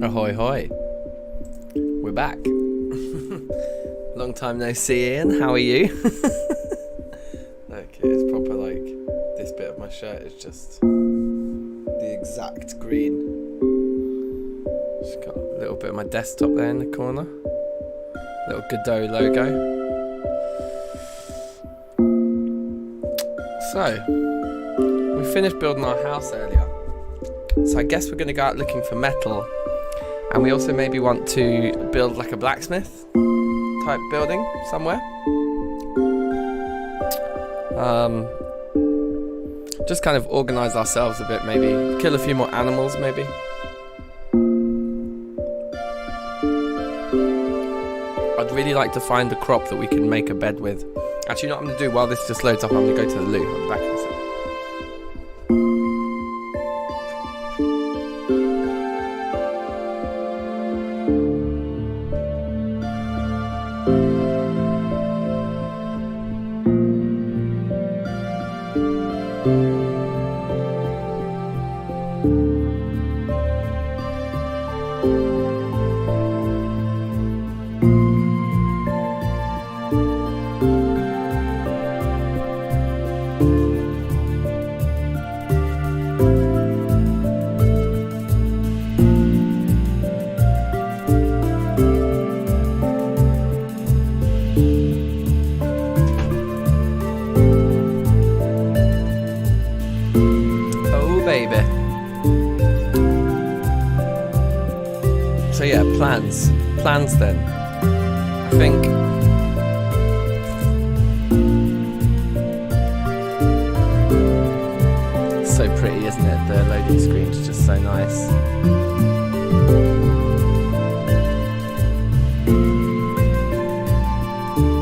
Ahoy hoy. We're back. Long time no see, Ian. How are you? Look, it's proper like this bit of my shirt is just the exact green. Just got a little bit of my desktop there in the corner. Little Godot logo. So, we finished building our house earlier. So I guess we're going to go out looking for metal. And we also maybe want to build like a blacksmith type building somewhere. Just kind of organise ourselves a bit, maybe. Kill a few more animals, maybe. I'd really like to find a crop that we can make a bed with. Actually, you know what I'm going to do while this just loads up? I'm going to go to the loo. I'll be back in a second. So yeah, plans then. I think it's so pretty, isn't it? The loading screen's just so nice.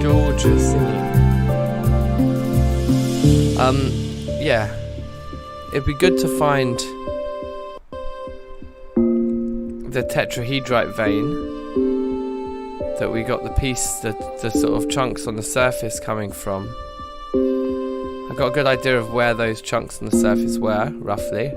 Gorgeous, isn't it? Yeah, it'd be good to find the tetrahedrite vein that we got the sort of chunks on the surface coming from. I got a good idea of where those chunks on the surface were, roughly.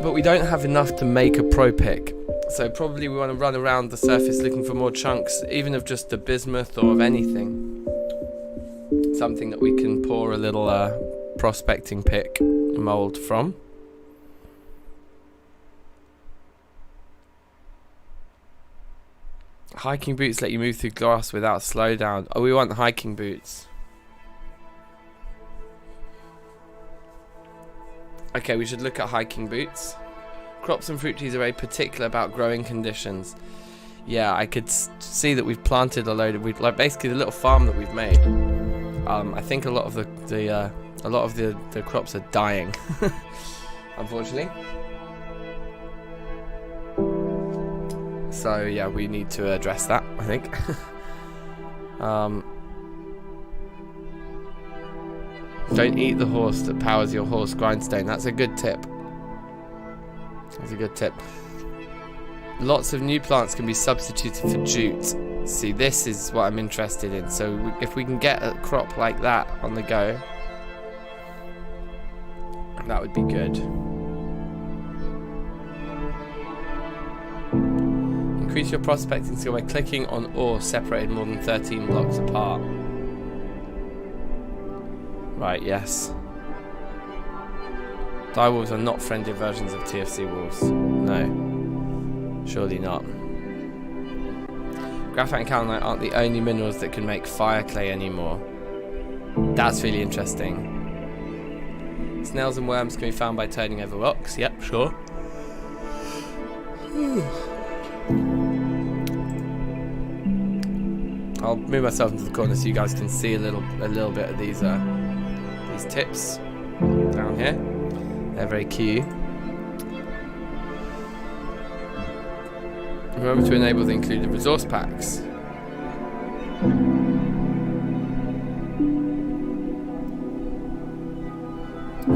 But we don't have enough to make a pro pick. So probably we want to run around the surface looking for more chunks, even of just the bismuth or of anything. Something that we can pour a little prospecting pick mold from. Hiking boots let you move through glass without slowdown. Oh, we want hiking boots. Okay, we should look at hiking boots. Crops and fruit trees are very particular about growing conditions. Yeah, I could see that we've planted a load of, like basically the little farm that we've made. I think a lot of the crops are dying, unfortunately. So yeah, we need to address that, I think. Don't eat the horse that powers your horse grindstone. That's a good tip. That's a good tip. Lots of new plants can be substituted for jute. See, this is what I'm interested in. So if we can get a crop like that on the go, that would be good. Increase your prospecting skill by clicking on ore separated more than 13 blocks apart. Right, yes. Direwolves are not friendly versions of TFC wolves. No. Surely not. Graphite and kaolinite aren't the only minerals that can make fire clay anymore. That's really interesting. Snails and worms can be found by turning over rocks. Yep, sure. I'll move myself into the corner so you guys can see a little bit of these tips down here. They're very cute. Remember to enable the included resource packs.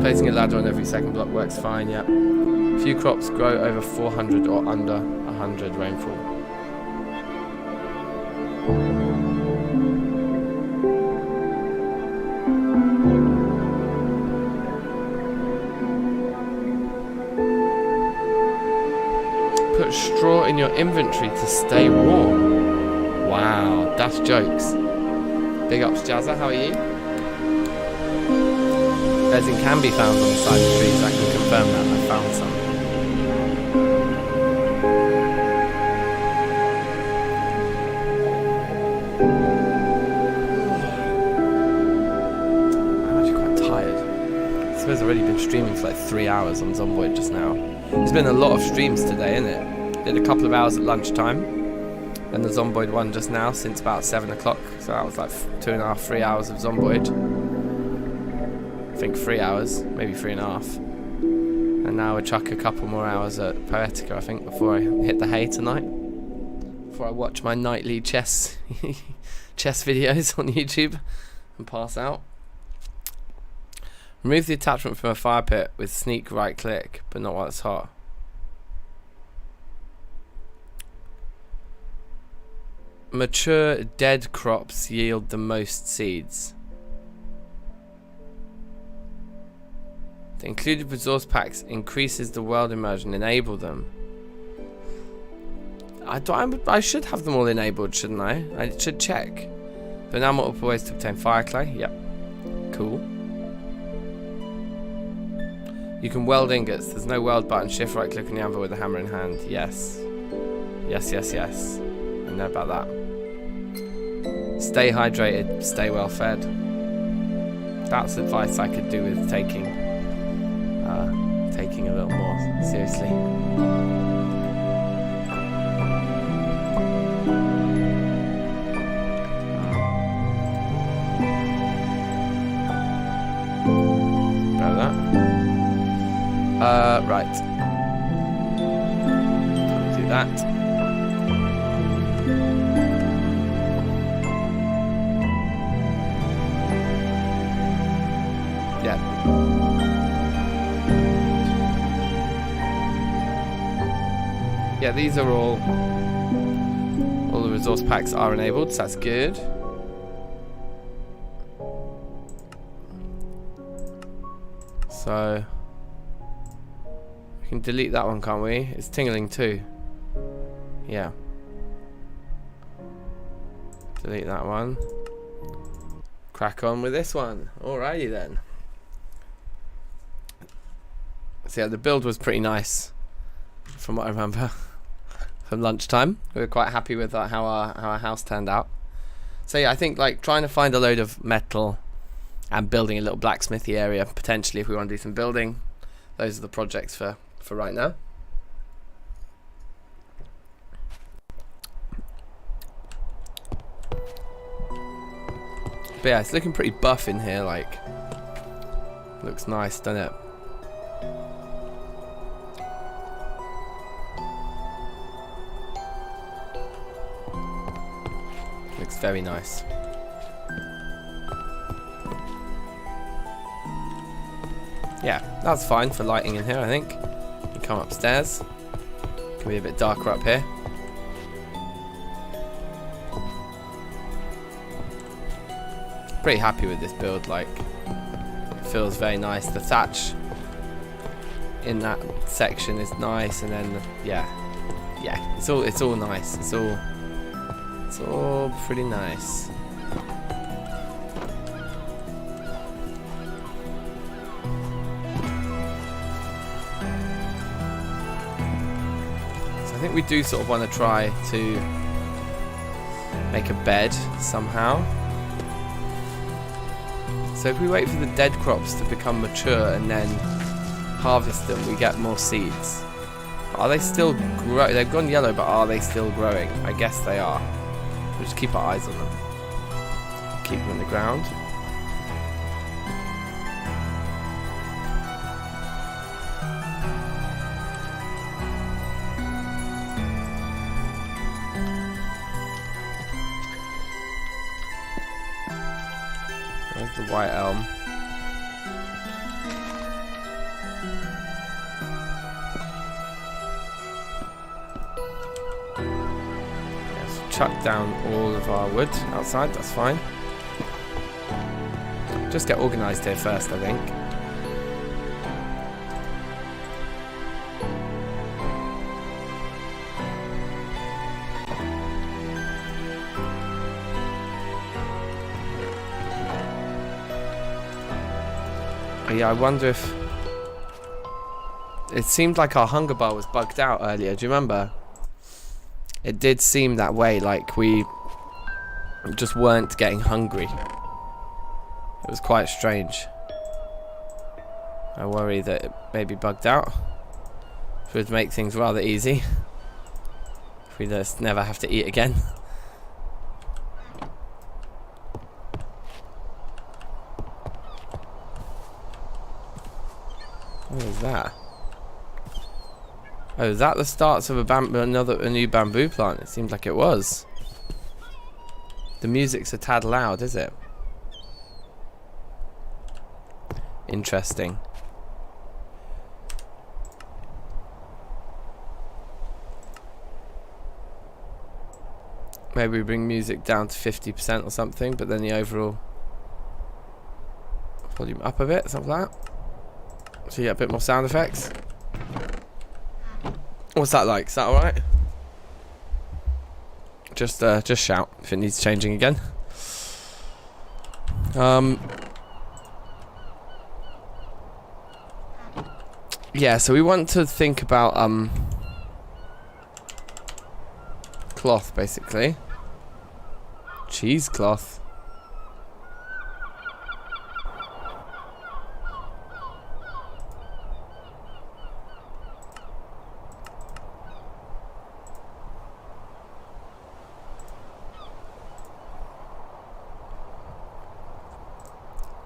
Placing a ladder on every second block works fine, yep. Few crops grow over 400 or under 100 rainfall. store in your inventory to stay warm. Wow, that's jokes. Big ups, Jazza, how are you? Resin can be found on the side of trees, I can confirm that. I found some. I'm actually quite tired. I suppose I've already been streaming for like 3 hours on Zomboid just now. There's been a lot of streams today, isn't it? Did a couple of hours at lunchtime, and the Zomboid one just now since about 7 o'clock. So that was like 2.5, 3 hours of Zomboid. I think 3 hours, maybe 3.5. And now we'll chuck a couple more hours at Poetica, I think, before I hit the hay tonight. Before I watch my nightly chess videos on YouTube and pass out. Remove the attachment from a fire pit with sneak right click, but not while it's hot. Mature dead crops yield the most seeds. The included resource packs increases the world immersion. Enable them. I should have them all enabled, shouldn't I? I should check. There are now multiple ways to obtain fire clay. Yep. Cool. You can weld ingots. There's no weld button. Shift right click on the anvil with the hammer in hand. Yes. Yes, yes, yes. I know about that. Stay hydrated. Stay well fed. That's advice I could do with taking a little more seriously. Right. Do that. Yeah. Yeah, these are all the resource packs are enabled, so that's good. So we can delete that one, can't we? It's tingling too. Yeah. Delete that one. Crack on with this one. Alrighty then. So yeah, the build was pretty nice, from what I remember, from lunchtime. We were quite happy with how our house turned out. So yeah, I think like trying to find a load of metal and building a little blacksmithy area, potentially if we want to do some building. Those are the projects for right now. But yeah, it's looking pretty buff in here, like, looks nice, doesn't it? Looks very nice. Yeah, that's fine for lighting in here, I think. You come upstairs. Can be a bit darker up here. Pretty happy with this build, like, it feels very nice. The thatch in that section is nice, and then yeah, it's all nice. It's all pretty nice. So I think we do sort of want to try to make a bed somehow. So if we wait for the dead crops to become mature and then harvest them, we get more seeds. Are they still growing? They've gone yellow, but are they still growing? I guess they are. We'll just keep our eyes on them. Keep them in the ground. There's the white elm. Chuck down all of our wood outside, that's fine. Just get organised here first, I think. Yeah, I wonder if... It seemed like our hunger bar was bugged out earlier. Do you remember? It did seem that way, like we just weren't getting hungry. It was quite strange. I worry that it may be bugged out. It would make things rather easy. If we just never have to eat again. What is that? Oh, is that the starts of a new bamboo plant? It seems like it was. The music's a tad loud, is it? Interesting. Maybe we bring music down to 50% or something, but then the overall volume up a bit, something like that. So you get a bit more sound effects. What's that like? Is that alright? Just shout if it needs changing again. Yeah, so we want to think about cloth, basically. Cheesecloth.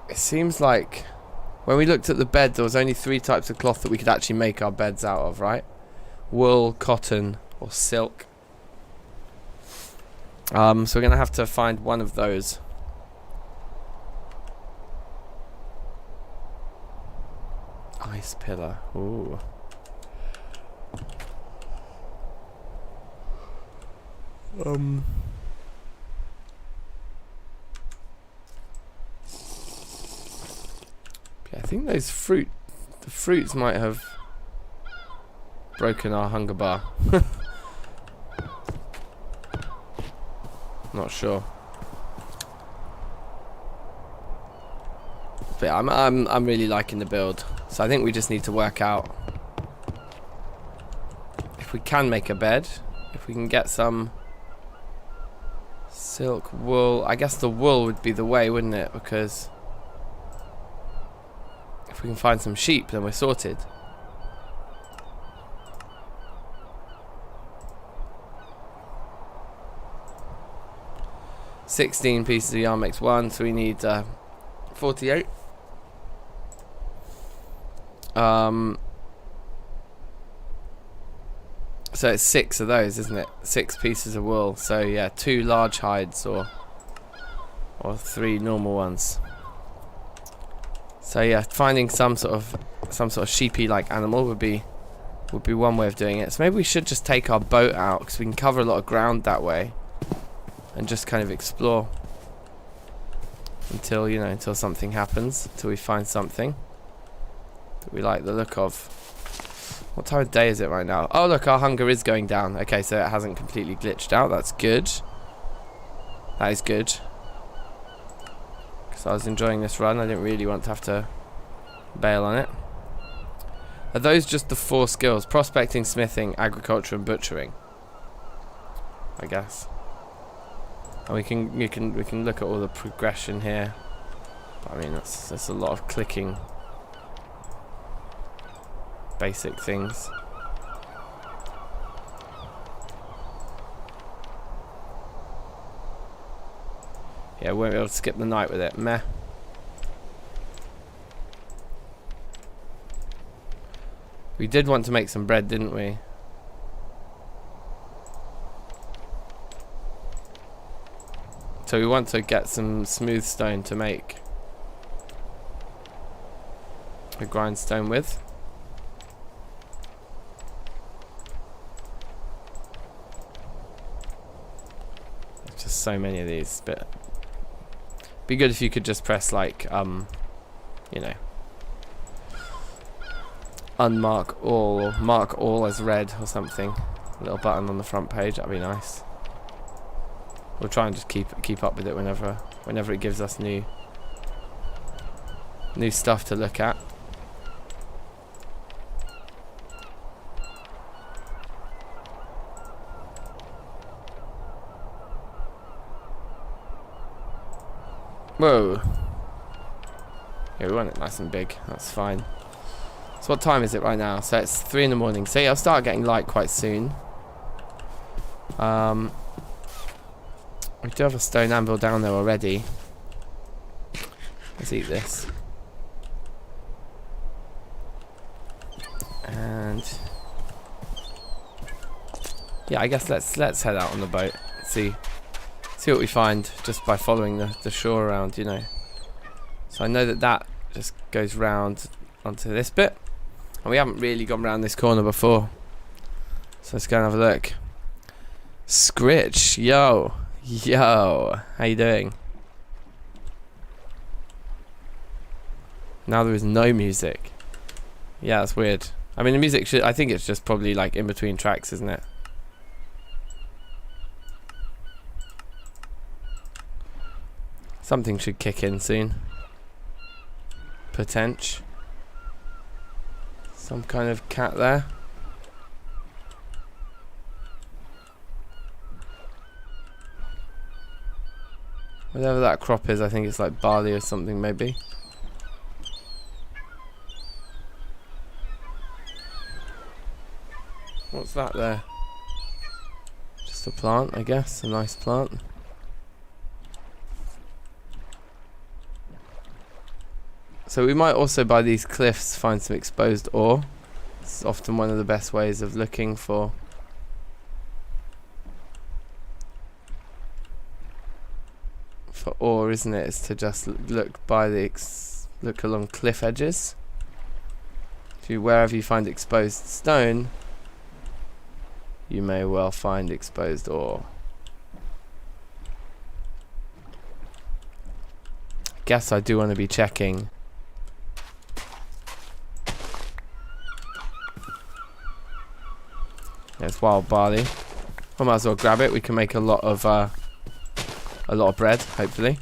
It seems like when we looked at the bed, there was only 3 types of cloth that we could actually make our beds out of, right? Wool, cotton, or silk. So we're going to have to find one of those. Ice pillar. Ooh. Yeah, I think those the fruits might have broken our hunger bar. Not sure. But yeah, I'm really liking the build. So I think we just need to work out if we can make a bed, if we can get some silk, wool. I guess the wool would be the way, wouldn't it? Because if we can find some sheep, then we're sorted. $16 pieces of yarn makes 1, so we need 48. So it's 6 of those, isn't it? 6 pieces of wool. So yeah, 2 large hides or 3 normal ones. So yeah, finding some sort of sheepy-like animal would be one way of doing it. So maybe we should just take our boat out because we can cover a lot of ground that way. And just kind of explore until something happens, until we find something that we like the look of. What time of day is it right now? Oh look, our hunger is going down. Okay, so it hasn't completely glitched out. That's good. That is good. Because I was enjoying this run. I didn't really want to have to bail on it. Are those just the 4 skills? Prospecting, smithing, agriculture, and butchering, I guess. And we can look at all the progression here. I mean, that's a lot of clicking basic things. Yeah, we won't be able to skip the night with it. Meh. We did want to make some bread, didn't we? So we want to get some smooth stone to make a grindstone with. There's just so many of these, but be good if you could just press like you know, unmark all or mark all as red or something. A little button on the front page, that'd be nice. We'll try and just keep up with it whenever it gives us new new stuff to look at. Whoa. Yeah, we want it nice and big. That's fine. So what time is it right now? So it's 3 in the morning. So yeah, I'll start getting light quite soon. We do have a stone anvil down there already. Let's eat this. And yeah, I guess let's head out on the boat. See what we find just by following the shore around, you know. So I know that just goes round onto this bit, and we haven't really gone round this corner before. So let's go and have a look. Scritch, yo, how you doing? Now there is no music. Yeah, that's weird. I mean, the music I think it's just probably like in between tracks, isn't it? Something should kick in soon. Potential. Some kind of cat there. Whatever that crop is, I think it's like barley or something maybe. What's that there? Just a plant, I guess. A nice plant. So we might also by these cliffs find some exposed ore. It's often one of the best ways of looking for ore, isn't it? Is to just look by the look along cliff edges. Wherever you find exposed stone, you may well find exposed ore. Guess I do want to be checking. There's wild barley. I might as well grab it. We can make a lot of bread, hopefully.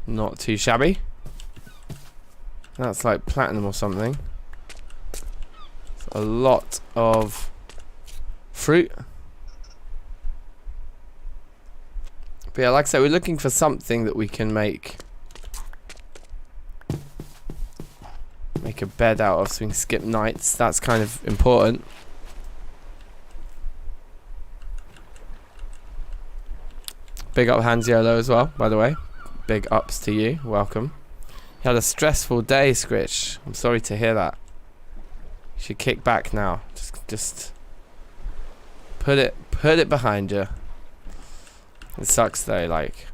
Not too shabby. That's like platinum or something. It's a lot of fruit. But yeah, like I said, we're looking for something that we can make a bed out of so we can skip nights. That's kind of important. Big up Hansiolo as well, by the way. Big ups to you. Welcome. You had a stressful day, Scritch. I'm sorry to hear that. You should kick back now. Just put it behind you. It sucks though, like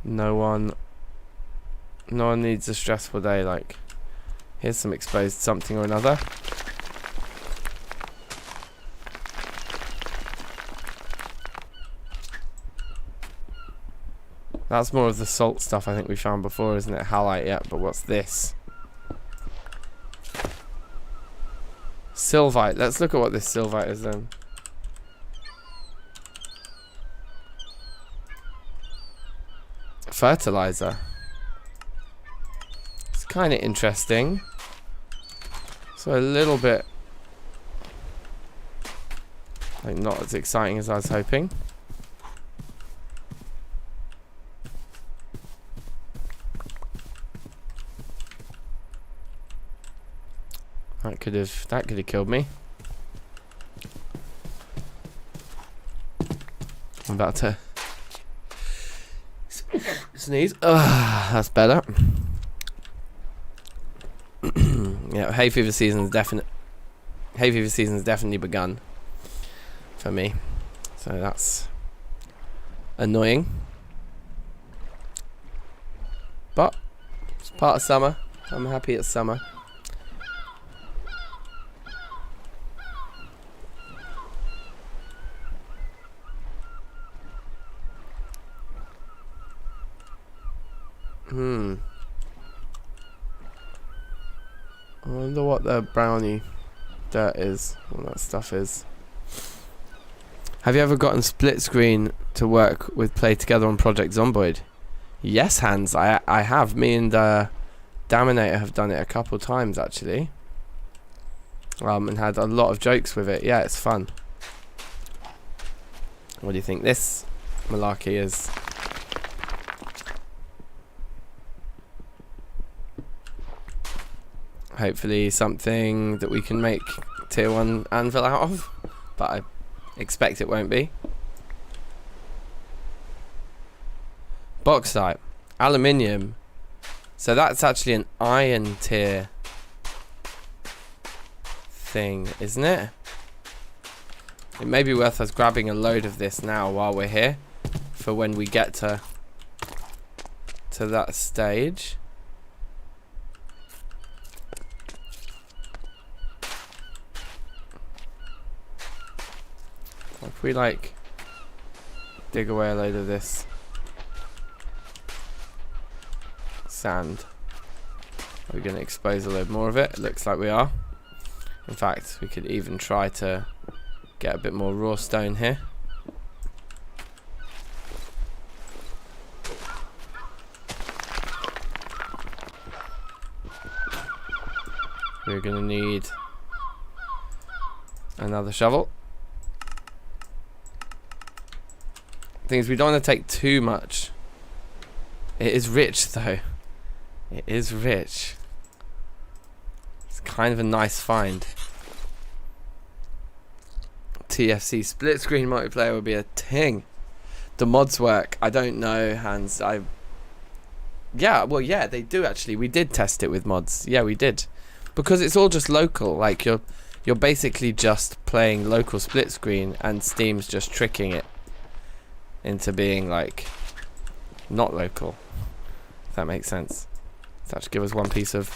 no one needs a stressful day. Like, here's some exposed something or another. That's more of the salt stuff I think we found before, isn't it? Halite, yeah, but what's this? Sylvite. Let's look at what this sylvite is then. Fertilizer. It's kind of interesting. So a little bit like not as exciting as I was hoping. That could have killed me. I'm about to sneeze. That's better. Yeah, hay fever season's definitely begun for me. So that's annoying. But it's part of summer. I'm happy it's summer. I wonder what the brownie dirt is, all that stuff is. Have you ever gotten split screen to work with Play Together on Project Zomboid? Yes, Hans, I have. Me and Daminator have done it a couple times actually. And had a lot of jokes with it. Yeah, it's fun. What do you think this malarkey is? Hopefully something that we can make tier 1 anvil out of, but I expect it won't be. Bauxite, aluminium, so that's actually an iron tier thing, isn't it? It may be worth us grabbing a load of this now while we're here, for when we get to that stage. If we like dig away a load of this sand, are we going to expose a load more of it? It looks like we are. In fact, we could even try to get a bit more raw stone here. We're going to need another shovel. Thing is, we don't want to take too much. It is rich though. It is rich. It's kind of a nice find. TFC split screen multiplayer would be a ting. The mods work. I don't know, Hans. Yeah, well, yeah, they do actually. We did test it with mods. Yeah, we did, because it's all just local. Like you're basically just playing local split screen, and Steam's just tricking it into being like not local. If that makes sense. So that should give us one piece of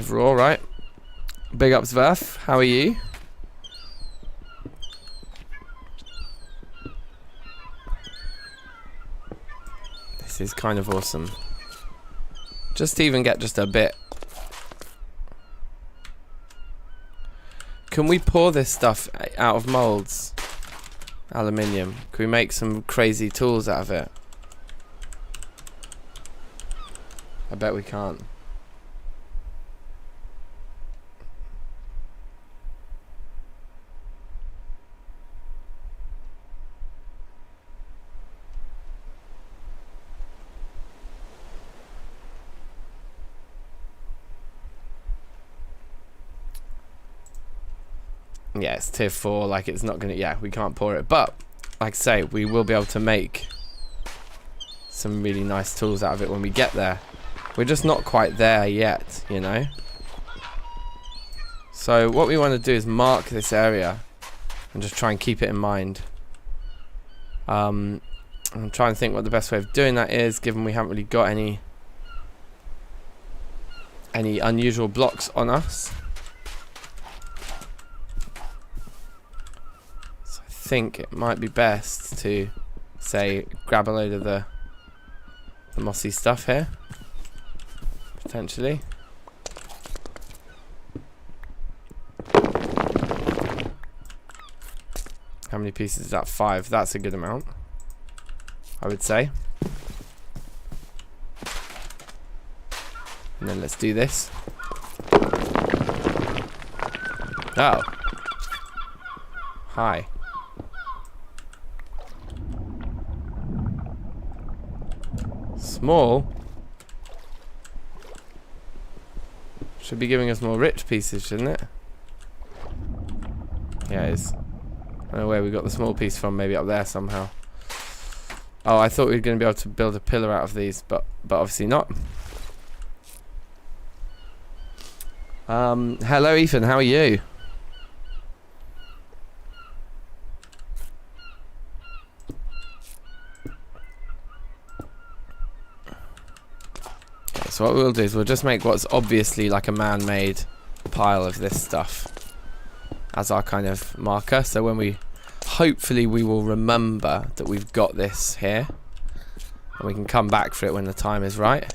raw, right? Big ups, Verph. How are you? This is kind of awesome. Just to even get just a bit. Can we pour this stuff out of molds? Aluminium. Can we make some crazy tools out of it? I bet we can't. Yeah, it's tier 4, like it's not gonna, yeah, we can't pour it, but like I say, we will be able to make some really nice tools out of it when we get there. We're just not quite there yet, you know. So what we want to do is mark this area and just try and keep it in mind. I'm trying to think what the best way of doing that is, given we haven't really got any unusual blocks on us. So I think it might be best to, say, grab a load of the mossy stuff here. Potentially. How many pieces is that? 5. That's a good amount, I would say. And then let's do this. Oh. Hi. Small. Should be giving us more rich pieces, shouldn't it? Yeah, it is. I don't know where we got the small piece from. Maybe up there somehow. Oh, I thought we were going to be able to build a pillar out of these, but obviously not. Hello, Ethan. How are you? So what we'll do is we'll just make what's obviously like a man-made pile of this stuff as our kind of marker. So when hopefully we will remember that we've got this here, And we can come back for it when the time is right.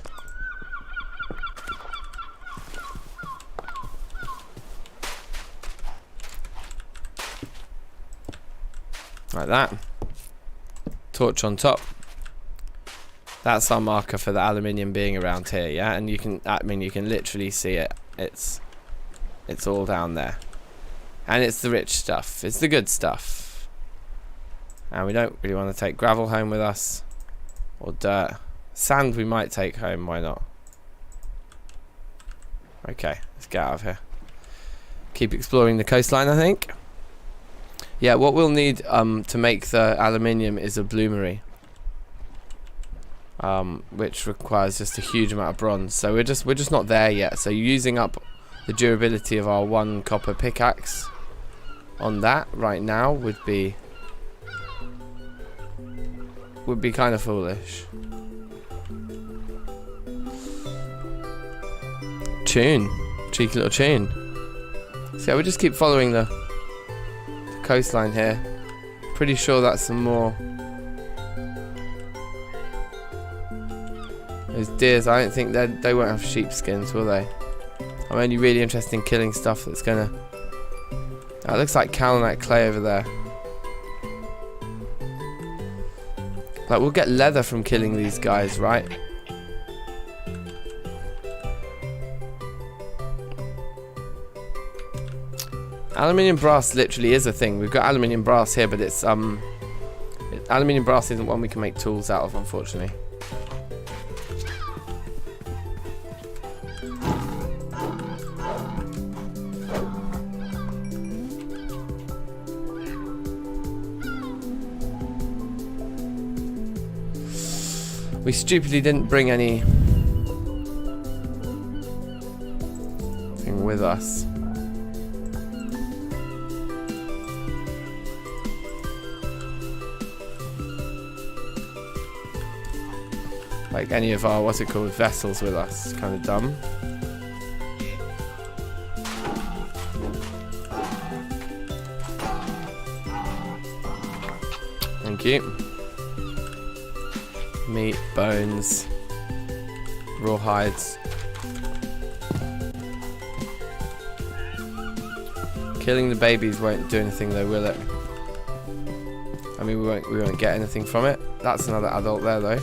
Like that. Torch on top. That's our marker for the aluminium being around here, yeah? And you can, I mean, you can literally see it. It's all down there. And it's the rich stuff. It's the good stuff. And we don't really want to take gravel home with us. Or dirt. Sand we might take home, why not? Okay, let's get out of here. Keep exploring the coastline, I think. Yeah, what we'll need to make the aluminium is a bloomery. Which requires just a huge amount of bronze. So we're just not there yet. So using up the durability of our 1 copper pickaxe on that right now would be kind of foolish. Tune, cheeky little tune. So yeah, we'll just keep following the coastline here. Pretty sure that's some more. Those deers, I don't think they won't have sheepskins, will they? I'm only really interested in killing stuff that's gonna. That looks like calenite clay over there. Like, we'll get leather from killing these guys, right? Aluminium brass literally is a thing. We've got aluminium brass here, but it's aluminium brass isn't one we can make tools out of, unfortunately. We stupidly didn't bring anything with us. Like any of our, what's it called, vessels with us. It's kind of dumb. Thank you. Meat, bones, raw hides. Killing the babies won't do anything though, will it? I mean, we won't get anything from it. That's another adult there though.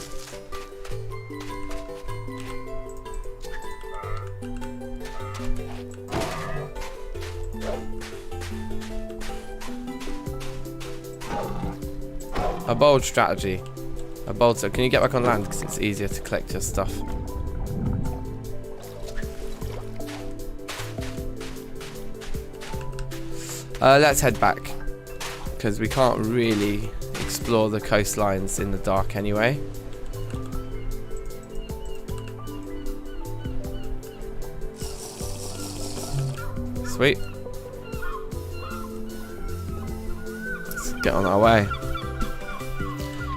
A bold strategy. A bold. So can you get back on land because it's easier to collect your stuff. Let's head back because we can't really explore the coastlines in the dark anyway. Sweet. Let's get on our way.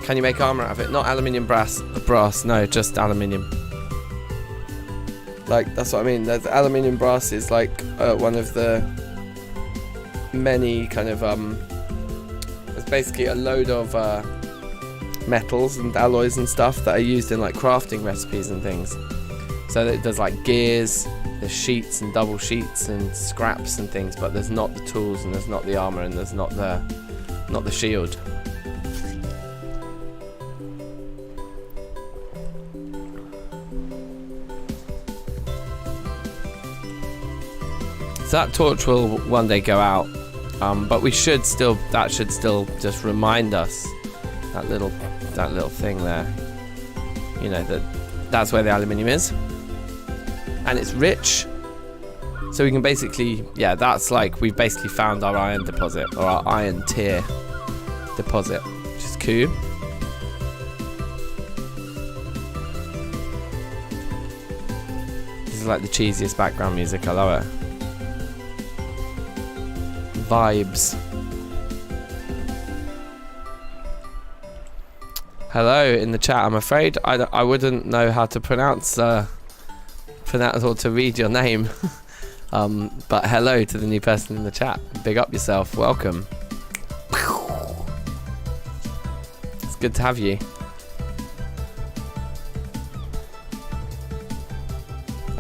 Can you make armor out of it? Not aluminium brass, no, just aluminium. Like, that's what I mean. There's aluminium brass is like one of the many kind of it's basically a load of metals and alloys and stuff that are used in like crafting recipes and things. So that there's like gears, there's sheets and double sheets and scraps and things, but there's not the tools and there's not the armor and there's not the shield. So that torch will one day go out, but we should still. That should still just remind us that little thing there. You know that's where the aluminium is, and it's rich. So we can basically, yeah, that's like we've basically found our iron deposit or our iron tier deposit, which is cool. This is like the cheesiest background music. I love it. Vibes. Hello in the chat. I'm afraid I wouldn't know how to pronounce or to read your name. But hello to the new person in the chat. Big up yourself. Welcome. It's good to have you.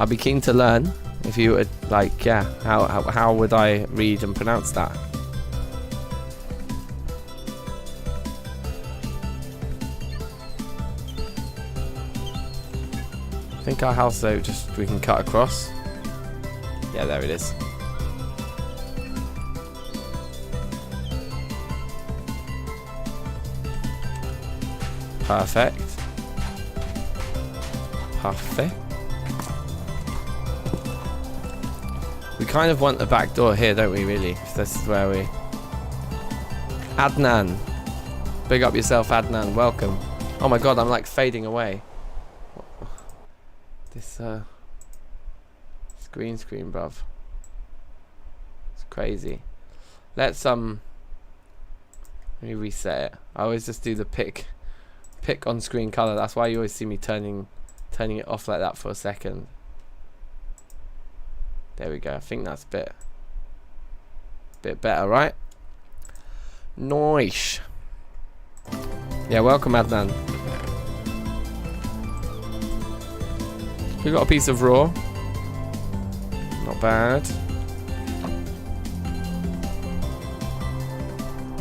I'd be keen to learn if you would like, yeah, how would I read and pronounce that? I think our house though, just we can cut across. Yeah, there it is. Perfect. Perfect. We kind of want the back door here, don't we, really? If this is where we... Adnan. Big up yourself, Adnan. Welcome. Oh my god, I'm like fading away. This, green screen, bruv. It's crazy. Let's, let me reset it. I always just do the pick on screen color. That's why you always see me turning it off like that for a second. There we go. I think that's a bit better, right? Nice. Yeah, welcome, Adnan. We got a piece of raw. Not bad.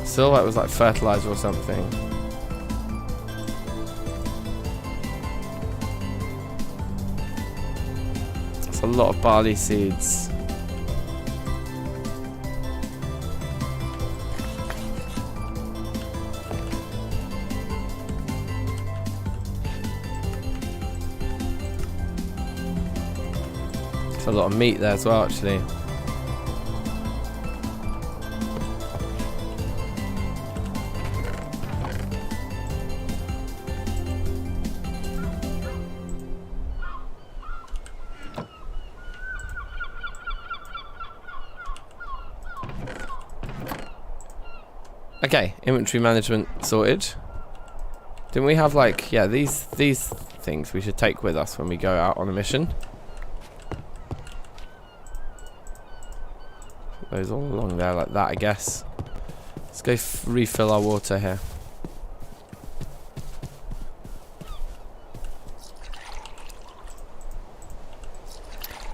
Silhouette was like fertilizer or something. A lot of barley seeds. There's a lot of meat there as well, actually. Okay, inventory management sorted. Didn't we have like, yeah, these things we should take with us when we go out on a mission? Put those all along there like that, I guess. Let's go refill our water here.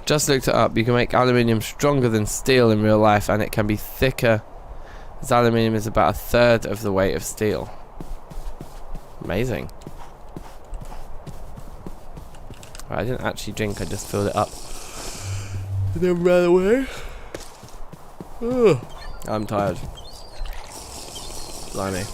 Just looked it up. You can make aluminium stronger than steel in real life, and it can be thicker. As aluminium is about 1/3 of the weight of steel. Amazing. Right, I didn't actually drink, I just filled it up. And then ran away. Ugh. I'm tired. Blimey.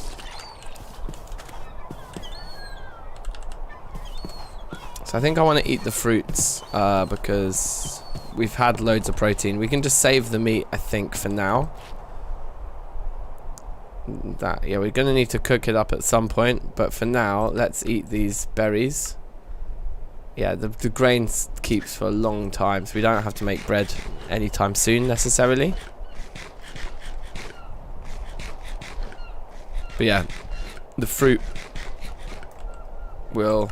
So I think I want to eat the fruits because we've had loads of protein. We can just save the meat, I think, for now. Yeah, we're gonna need to cook it up at some point, but for now let's eat these berries. Yeah, the grain keeps for a long time, so we don't have to make bread anytime soon necessarily. But yeah, the fruit will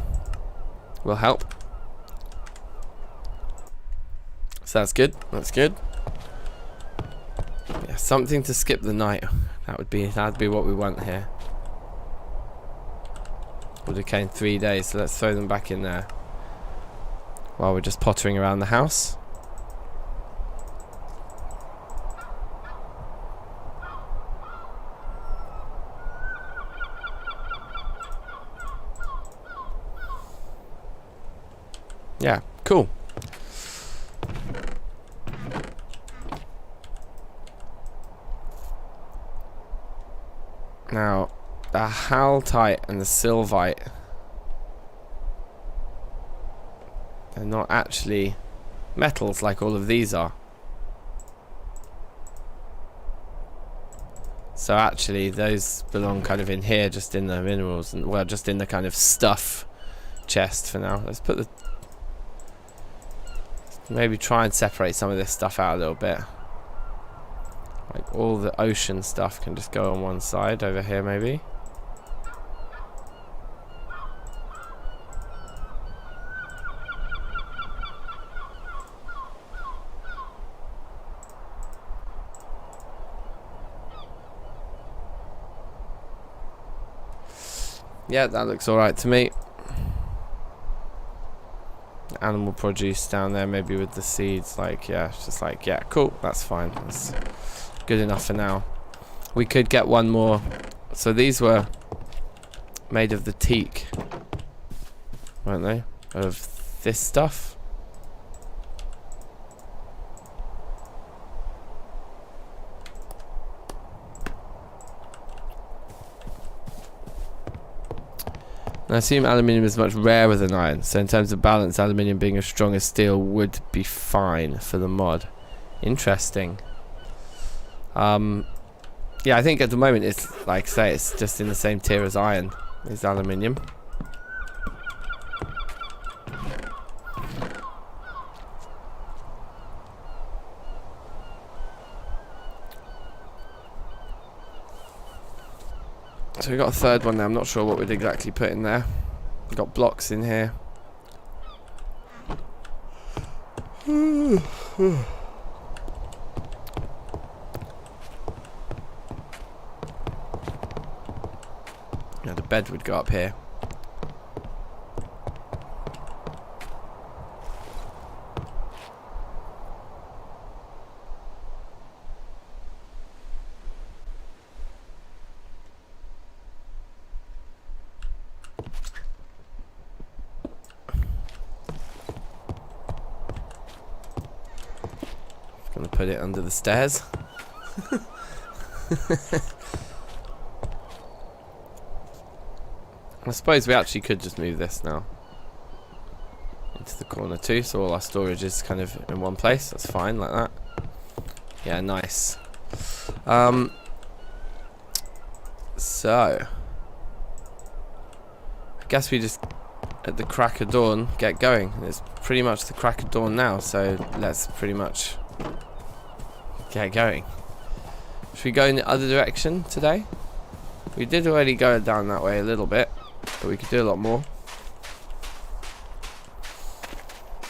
help. So that's good. Yeah, something to skip the night. That'd be what we want here. Would have came 3 days, so let's throw them back in there while we're just pottering around the house. Yeah, cool. Now, the haltite and the sylvite, they're not actually metals like all of these are. So actually those belong kind of in here, just in the minerals, and well, just in the kind of stuff chest for now. Let's put the... maybe try and separate some of this stuff out a little bit. Like all the ocean stuff can just go on one side over here maybe. Yeah, that looks alright to me. animal produce down there, maybe with the seeds. Like, yeah, it's just like, yeah, cool, that's fine. That's good enough for now. We could get one more. So these were made of the teak, weren't they? Of this stuff. And I assume aluminium is much rarer than iron, so in terms of balance, aluminium being as strong as steel would be fine for the mod. Interesting. Yeah, I think at the moment it's, like say, it's just in the same tier as iron, is aluminium. So we got a third one now. I'm not sure what we'd exactly put in there. We've got blocks in here. Now the bed would go up here. Gonna put it under the stairs. I suppose we actually could just move this now into the corner too, so all our storage is kind of in one place. That's fine, like that. Yeah, nice. So I guess we just, at the crack of dawn, get going. It's pretty much the crack of dawn now, so let's pretty much get going. Should we go in the other direction today? We did already go down that way a little bit, but we could do a lot more.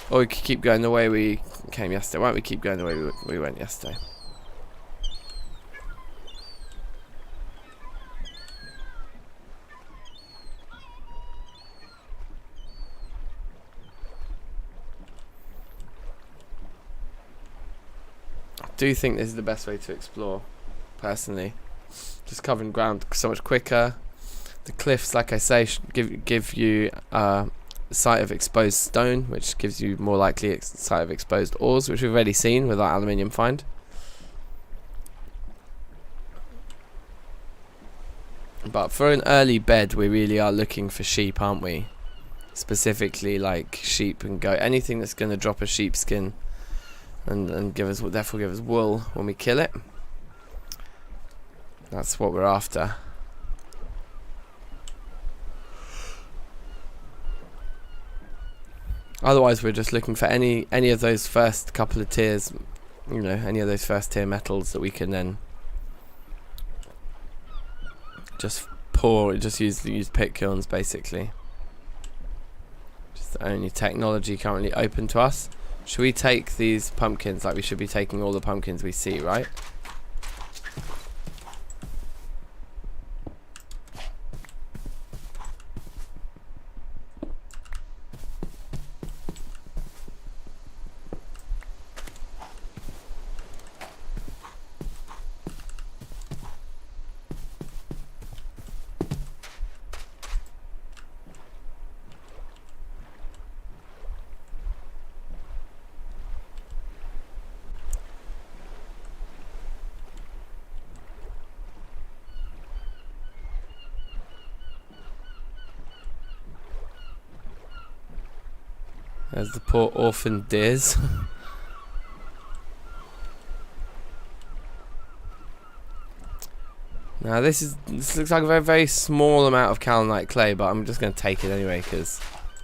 Or we could keep going the way we came yesterday. Why don't we keep going the way we went yesterday? I do think this is the best way to explore, personally. Just covering ground so much quicker. The cliffs, like I say, should give you site of exposed stone, which gives you more likely site of exposed ores, which we've already seen with our aluminium find. But for an early bed, we really are looking for sheep, aren't we? Specifically, like sheep and goat, anything that's going to drop a sheepskin and give us, therefore give us wool when we kill it. That's what we're after. Otherwise, we're just looking for any of those first couple of tiers, you know, any of those first tier metals that we can then just pour, just use pit kilns basically. Just the only technology currently open to us. Should we take these pumpkins? Like, we should be taking all the pumpkins we see, right? There's the poor orphan deers. Now this looks like a very, very small amount of kaolinite clay, but I'm just going to take it anyway, because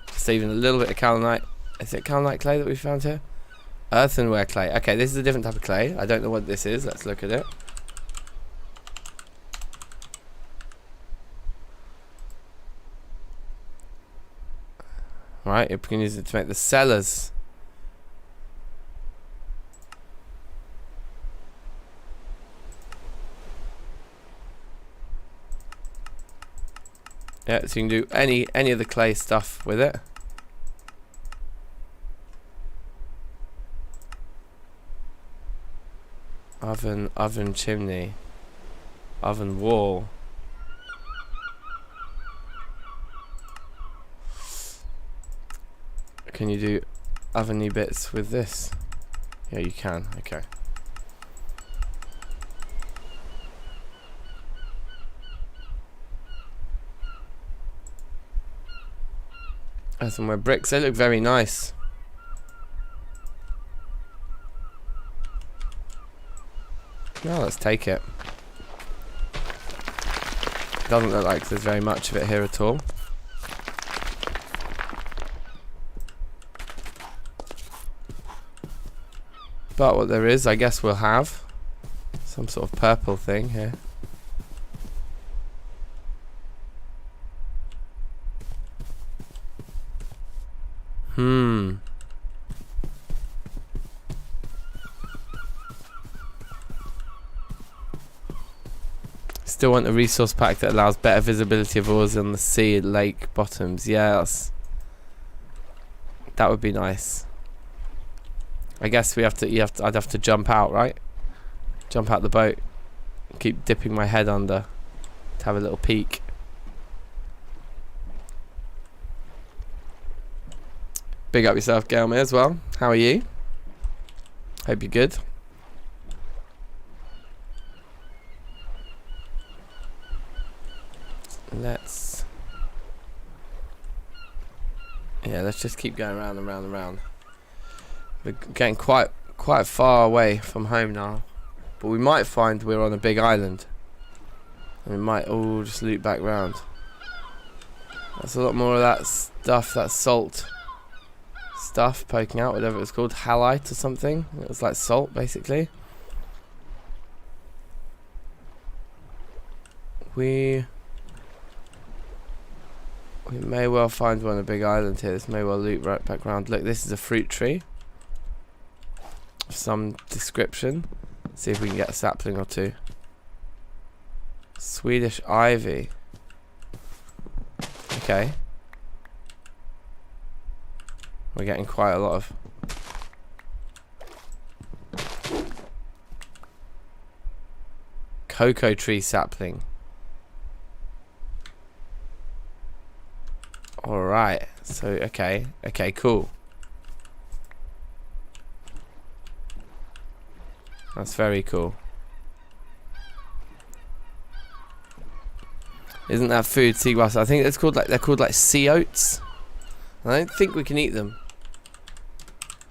just even a little bit of kaolinite. Is it kaolinite clay that we found here? Earthenware clay. Okay, this is a different type of clay. I don't know what this is. Let's look at it. Right, you can use it to make the cellars. Yeah, so you can do any of the clay stuff with it. Oven chimney. Oven wall. Can you do oveny bits with this? Yeah, you can. Okay. Earthenware bricks. They look very nice. No, let's take it. Doesn't look like there's very much of it here at all. But what there is, I guess we'll have some sort of purple thing here. Still want a resource pack that allows better visibility of ores on the sea and lake bottoms. Yes, that would be nice. I guess we have to. I'd have to jump out, right? Jump out the boat. Keep dipping my head under to have a little peek. Big up yourself, Gelme, as well. How are you? Hope you're good. Let's just keep going round and round and round. We're getting quite far away from home now, but we might find we're on a big island, and we might all just loop back round. That's a lot more of that stuff, that salt stuff poking out, whatever it's called, halite or something. It was like salt, basically. We may well find one on a big island here. This may well loop right back round. Look, this is a fruit tree of some description. Let's see if we can get a sapling or two. Swedish ivy. Okay. We're getting quite a lot of cocoa tree sapling. Alright, so okay, cool. That's very cool. Isn't that food, seagrass? I think it's called they're called like sea oats. I don't think we can eat them.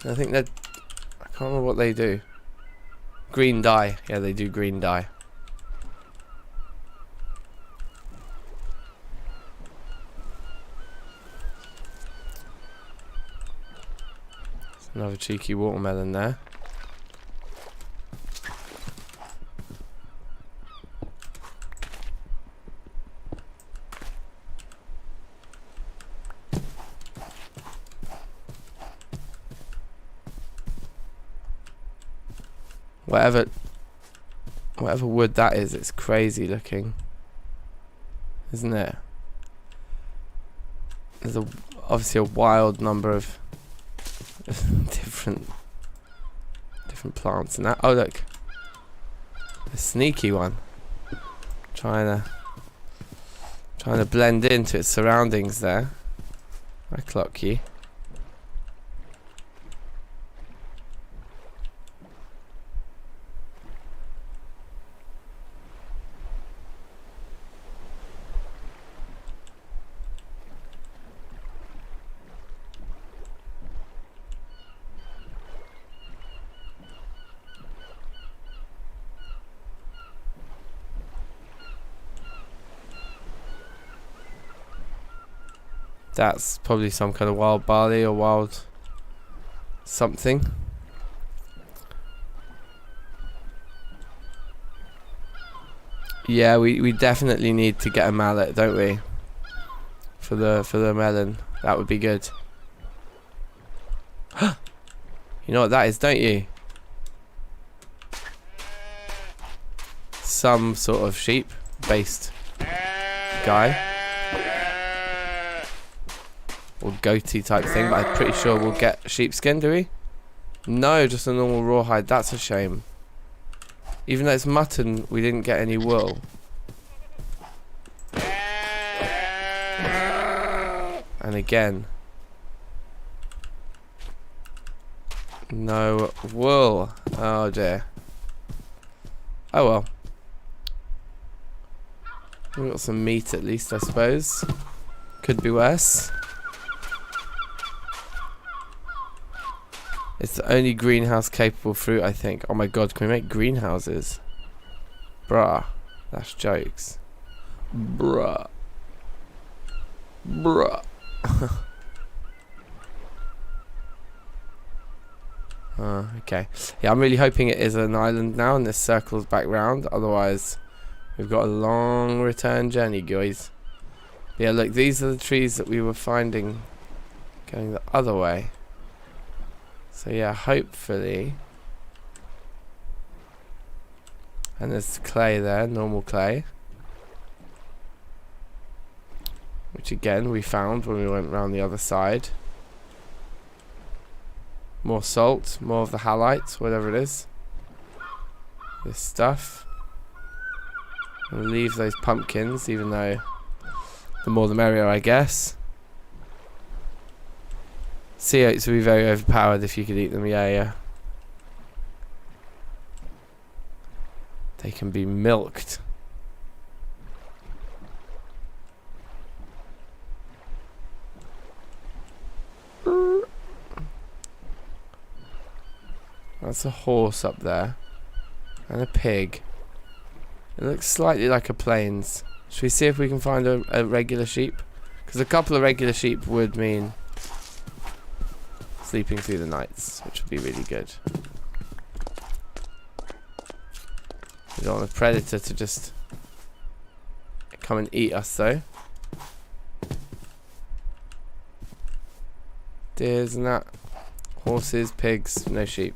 I think I can't remember what they do. Green dye. Yeah, they do green dye. Another cheeky watermelon there. Whatever wood that is, it's crazy looking, isn't it? There's obviously a wild number of different plants in that. Oh look, a sneaky one, trying to blend into its surroundings there. I clock you. That's probably some kind of wild barley or wild something. Yeah, we definitely need to get a mallet, don't we? For the melon. That would be good. You know what that is, don't you? Some sort of sheep based guy. Or goatee type thing, but I'm pretty sure we'll get sheepskin, do we? No, just a normal rawhide. That's a shame. Even though it's mutton, we didn't get any wool. And again, no wool. Oh dear. Oh well. We got some meat at least, I suppose. Could be worse. It's the only greenhouse capable fruit, I think. Oh my god, can we make greenhouses? Bruh. That's jokes. Bruh. Bruh. Okay. Yeah, I'm really hoping it is an island now and this circles back round. Otherwise, we've got a long return journey, guys. Yeah, look, these are the trees that we were finding going the other way. So yeah, hopefully. And there's clay there, normal clay. Which again, we found when we went around the other side. More salt, more of the halite, whatever it is. This stuff. We'll leave those pumpkins, even though the more the merrier, I guess. Sea oats would be very overpowered if you could eat them, yeah. They can be milked. That's a horse up there. And a pig. It looks slightly like a plains. Should we see if we can find a regular sheep? Because a couple of regular sheep would mean sleeping through the nights, which would be really good. We don't want a predator to just come and eat us though. Deers and that. Horses, pigs, no sheep.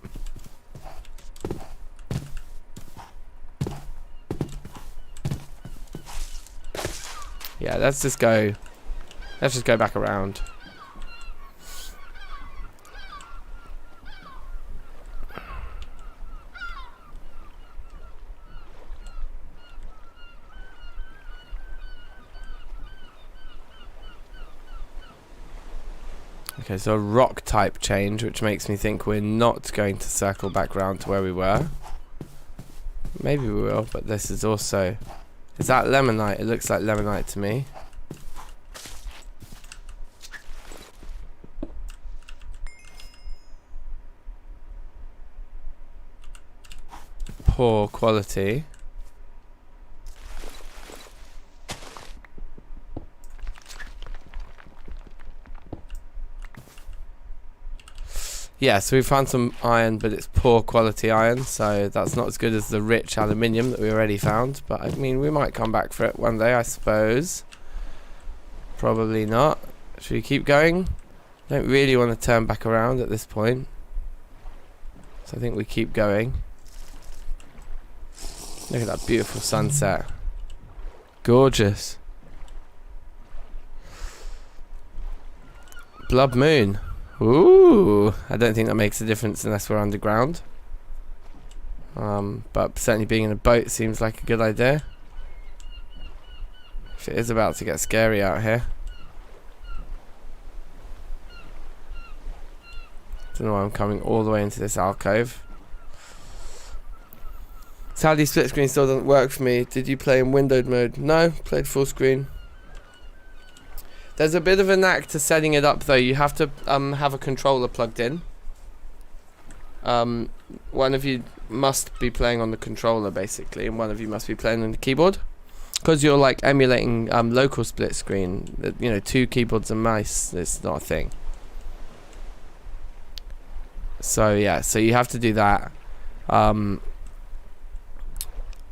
Yeah, let's just go back around. Okay, so a rock type change, which makes me think we're not going to circle back round to where we were. Maybe we will, but this is also... Is that lemonite? It looks like lemonite to me. Poor quality. Yeah, so we found some iron, but it's poor quality iron, so that's not as good as the rich aluminium that we already found. But I mean, we might come back for it one day, I suppose. Probably not. Should we keep going? Don't really want to turn back around at this point, so I think we keep going. Look at that beautiful sunset. Gorgeous. Blood moon. Ooh, I don't think that makes a difference unless we're underground. But certainly being in a boat seems like a good idea. If it is about to get scary out here. Don't know why I'm coming all the way into this alcove. Sadly, split screen still doesn't work for me. Did you play in windowed mode? No, played full screen. There's a bit of a knack to setting it up though. You have to have a controller plugged in. One of you must be playing on the controller basically, and one of you must be playing on the keyboard. Because you're like emulating local split screen. You know, 2 keyboards and mice. It's not a thing. So yeah, so you have to do that.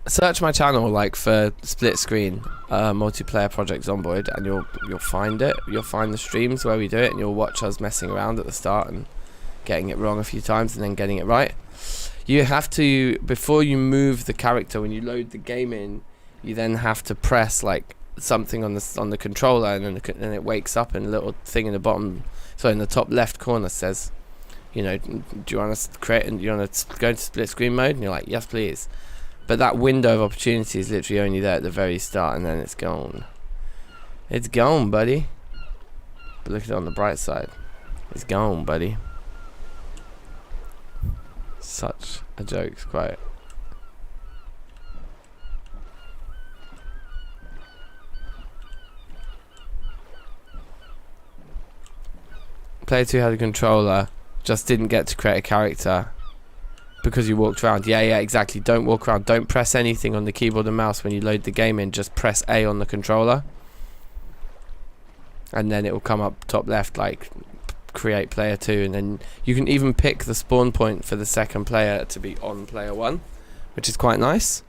Search my channel like for split screen multiplayer project Zomboid, and you'll find it. You'll find the streams where we do it, and you'll watch us messing around at the start and getting it wrong a few times and then getting it right. You have to, before you move the character, when you load the game in, you then have to press like something on the controller, and then it wakes up, and a little thing in the bottom, so in the top left corner says, you know, do you want to create and you want to go into split screen mode? And you're like, yes please. But that window of opportunity is literally only there at the very start, and then it's gone. It's gone, buddy. But look at it on the bright side. It's gone, buddy. Such a jokes quote. Player 2 had a controller, just didn't get to create a character because you walked around. Yeah, exactly. Don't walk around. Don't press anything on the keyboard and mouse when you load the game in. Just press A on the controller. And then it will come up top left like create player 2. And then you can even pick the spawn point for the second player to be on player 1, which is quite nice.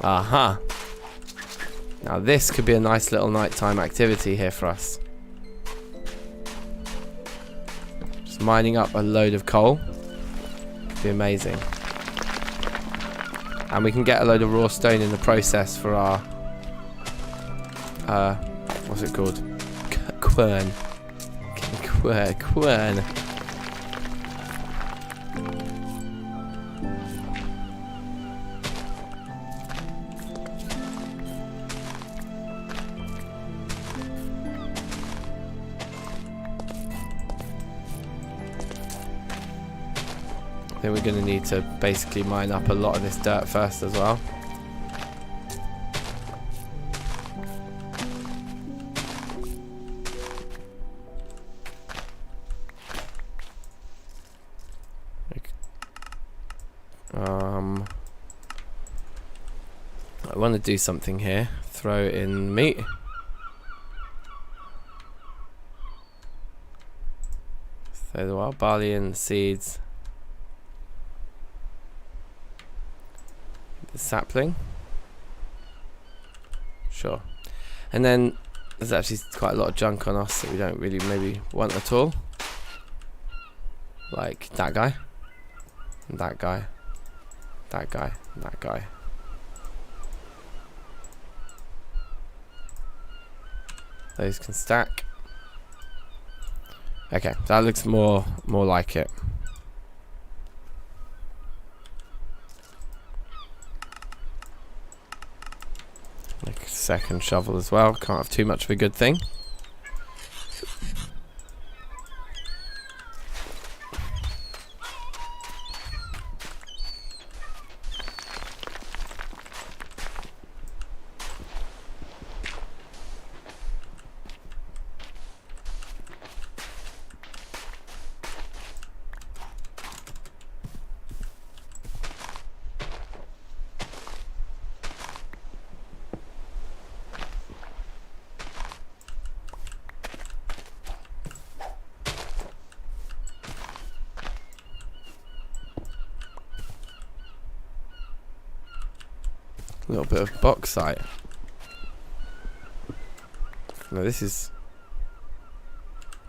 Aha. Now this could be a nice little nighttime activity here for us. Just mining up a load of coal. Be amazing. And we can get a load of raw stone in the process for our what's it called? Quern. Quern. I think we're going to need to basically mine up a lot of this dirt first as well. I want to do something here. Throw in meat. Throw the wild barley in, the seeds. The sapling. Sure. And then there's actually quite a lot of junk on us that we don't really maybe want at all. Like that guy. And that guy. That guy. And that guy. Those can stack. Okay, that looks more like it. Make a second shovel as well. Can't have too much of a good thing. A little bit of bauxite. No, this is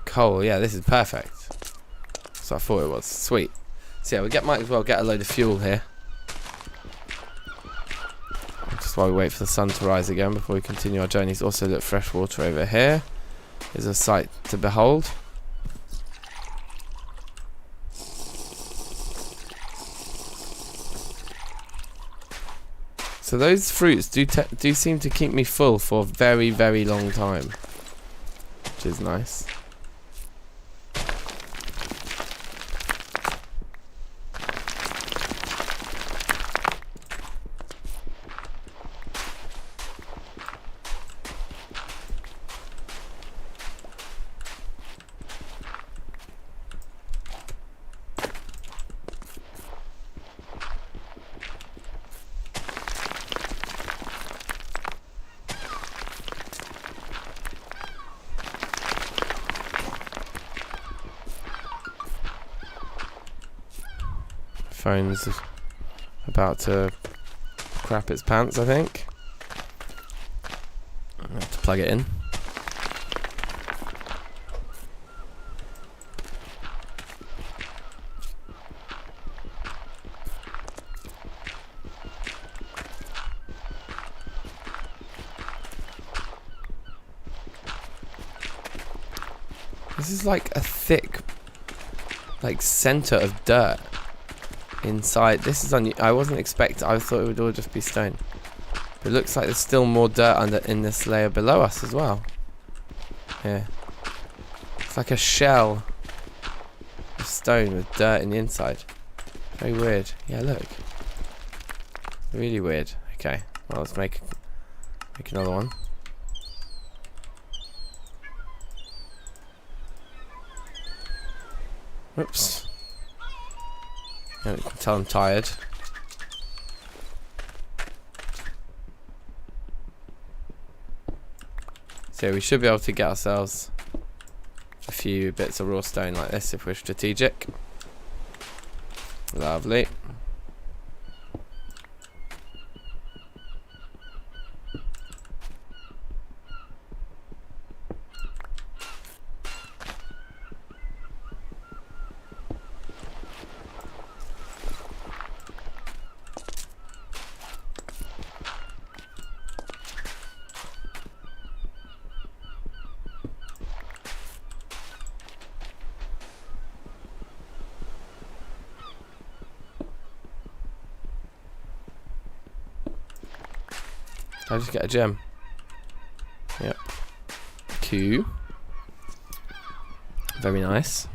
coal. Yeah, this is perfect. So I thought it was. Sweet. So yeah, might as well get a load of fuel here. Just while we wait for the sun to rise again before we continue our journeys. Also, look, fresh water over here is a sight to behold. So those fruits do seem to keep me full for a very, very long time, which is nice. Phone's about to crap its pants, I think. I have to plug it in. This is like a thick, like, center of dirt inside. This is I wasn't expecting. I thought it would all just be stone. But it looks like there's still more dirt in this layer below us as well. Yeah. It's like a shell of stone with dirt in the inside. Very weird. Yeah, look. Really weird. Okay. Well, let's make another one. Whoops. Yeah, you can tell I'm tired. So we should be able to get ourselves a few bits of raw stone like this if we're strategic. Lovely. I just get a gem. Yep. Q. Very nice.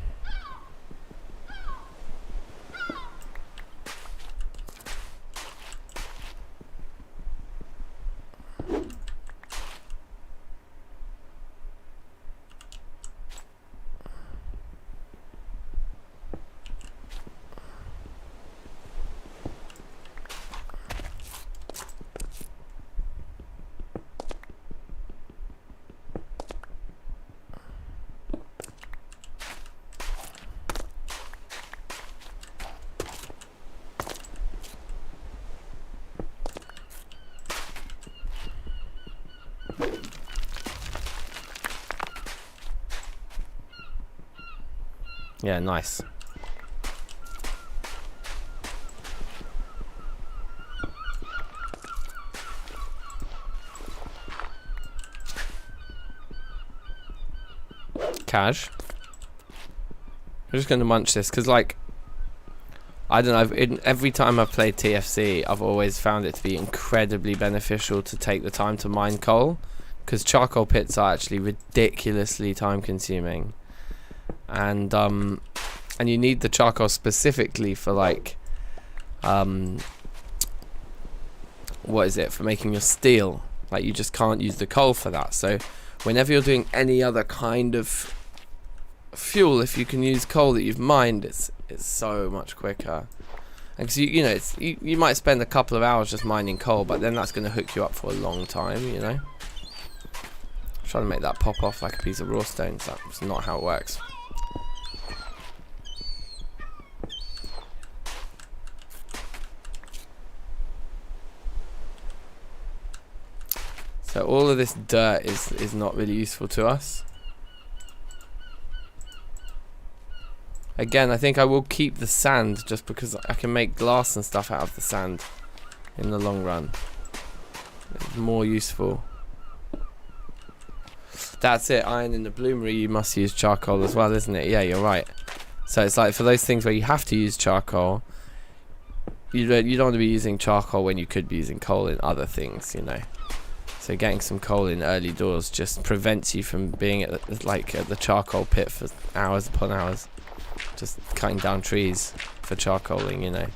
Yeah, nice. Cash. I'm just going to munch this because, like, I don't know, every time I've played TFC, I've always found it to be incredibly beneficial to take the time to mine coal, because charcoal pits are actually ridiculously time consuming. And you need the charcoal specifically for, like, what is it, for making your steel. Like, you just can't use the coal for that. So whenever you're doing any other kind of fuel, if you can use coal that you've mined, it's so much quicker. And because you know, you might spend a couple of hours just mining coal, but then that's going to hook you up for a long time, you know. I'm trying to make that pop off like a piece of raw stone, so that's not how it works. So all of this dirt is not really useful to us. Again, I think I will keep the sand just because I can make glass and stuff out of the sand in the long run. It's more useful. That's it, iron in the bloomery, you must use charcoal as well, isn't it? Yeah, you're right. So it's like for those things where you have to use charcoal, you don't want to be using charcoal when you could be using coal in other things, you know. So getting some coal in early doors just prevents you from being at the charcoal pit for hours upon hours. Just cutting down trees for charcoaling, you know.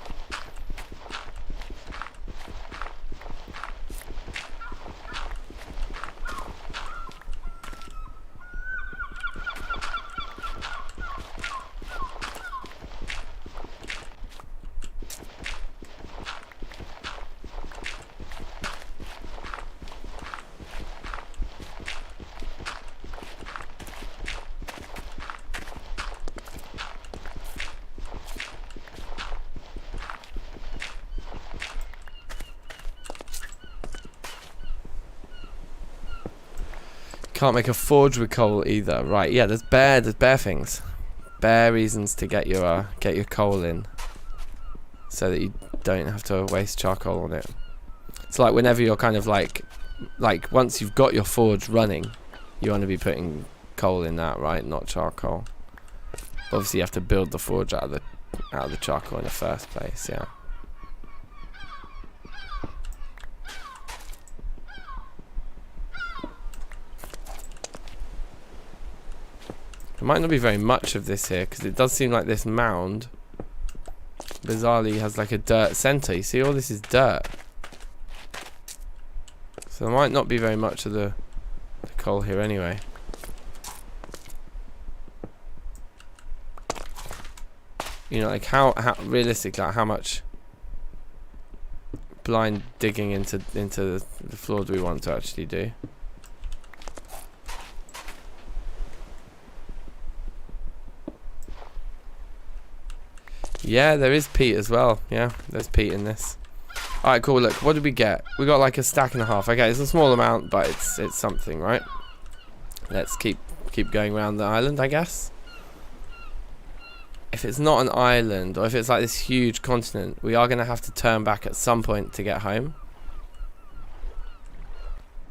Can't make a forge with coal either, right? Yeah, there's bare things, bare reasons to get your coal in, so that you don't have to waste charcoal on it. It's like whenever you're kind of like once you've got your forge running, you want to be putting coal in that, right? Not charcoal. Obviously, you have to build the forge out of the charcoal in the first place. Yeah. There might not be very much of this here because it does seem like this mound bizarrely has like a dirt center. You see, all this is dirt. So there might not be very much of the coal here anyway. You know, like how realistically, like how much blind digging into the floor do we want to actually do? Yeah, there is peat as well. Yeah, there's peat in this. Alright, cool. Look, what did we get? We got like a stack and a half. Okay, it's a small amount, but it's something, right? Let's keep going around the island, I guess. If it's not an island, or if it's like this huge continent, we are going to have to turn back at some point to get home.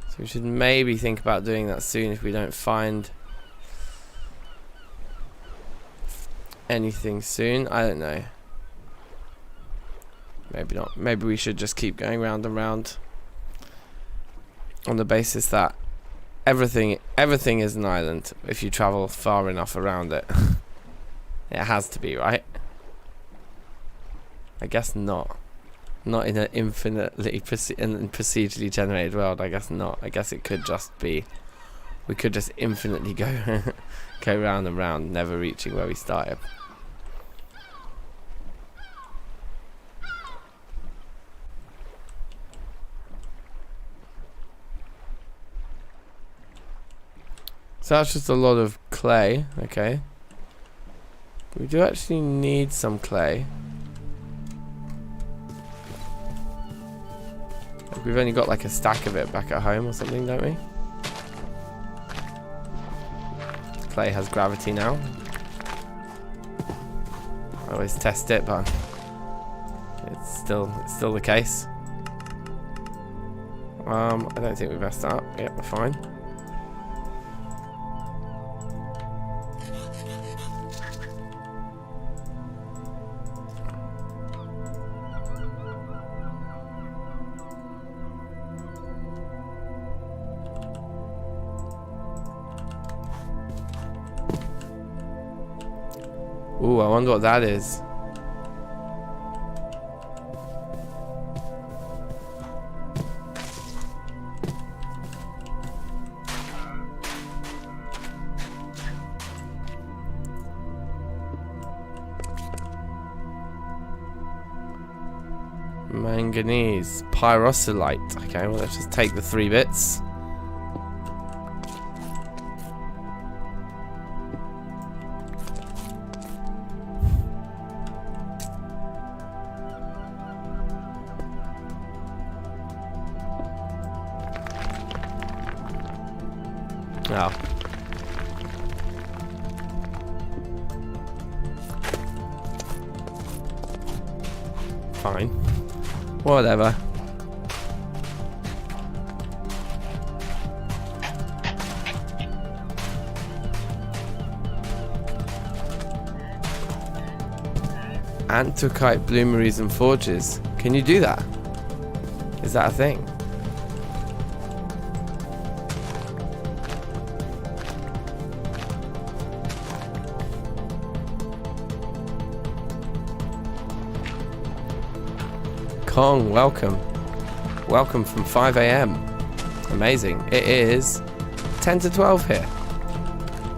So we should maybe think about doing that soon if we don't find anything soon. I don't know. Maybe not. Maybe we should just keep going round and round on the basis that everything is an island if you travel far enough around it. It has to be, right? I guess not. Not in an infinitely procedurally generated world. I guess not. I guess it could just be. We could just infinitely go go round and round, never reaching where we started. So that's just a lot of clay. Okay. We do actually need some clay. Like we've only got like a stack of it back at home or something, don't we? Clay has gravity now. I always test it, but it's still the case. I don't think we messed that up. Yep, we're fine. Ooh, I wonder what that is. Manganese, pyroxylite. Okay, well let's just take the 3 bits. Oh. Fine. Whatever. Antiquite bloomeries and forges. Can you do that? Is that a thing? Kong, welcome. Welcome from 5 AM. Amazing. It is 10 to 12 here.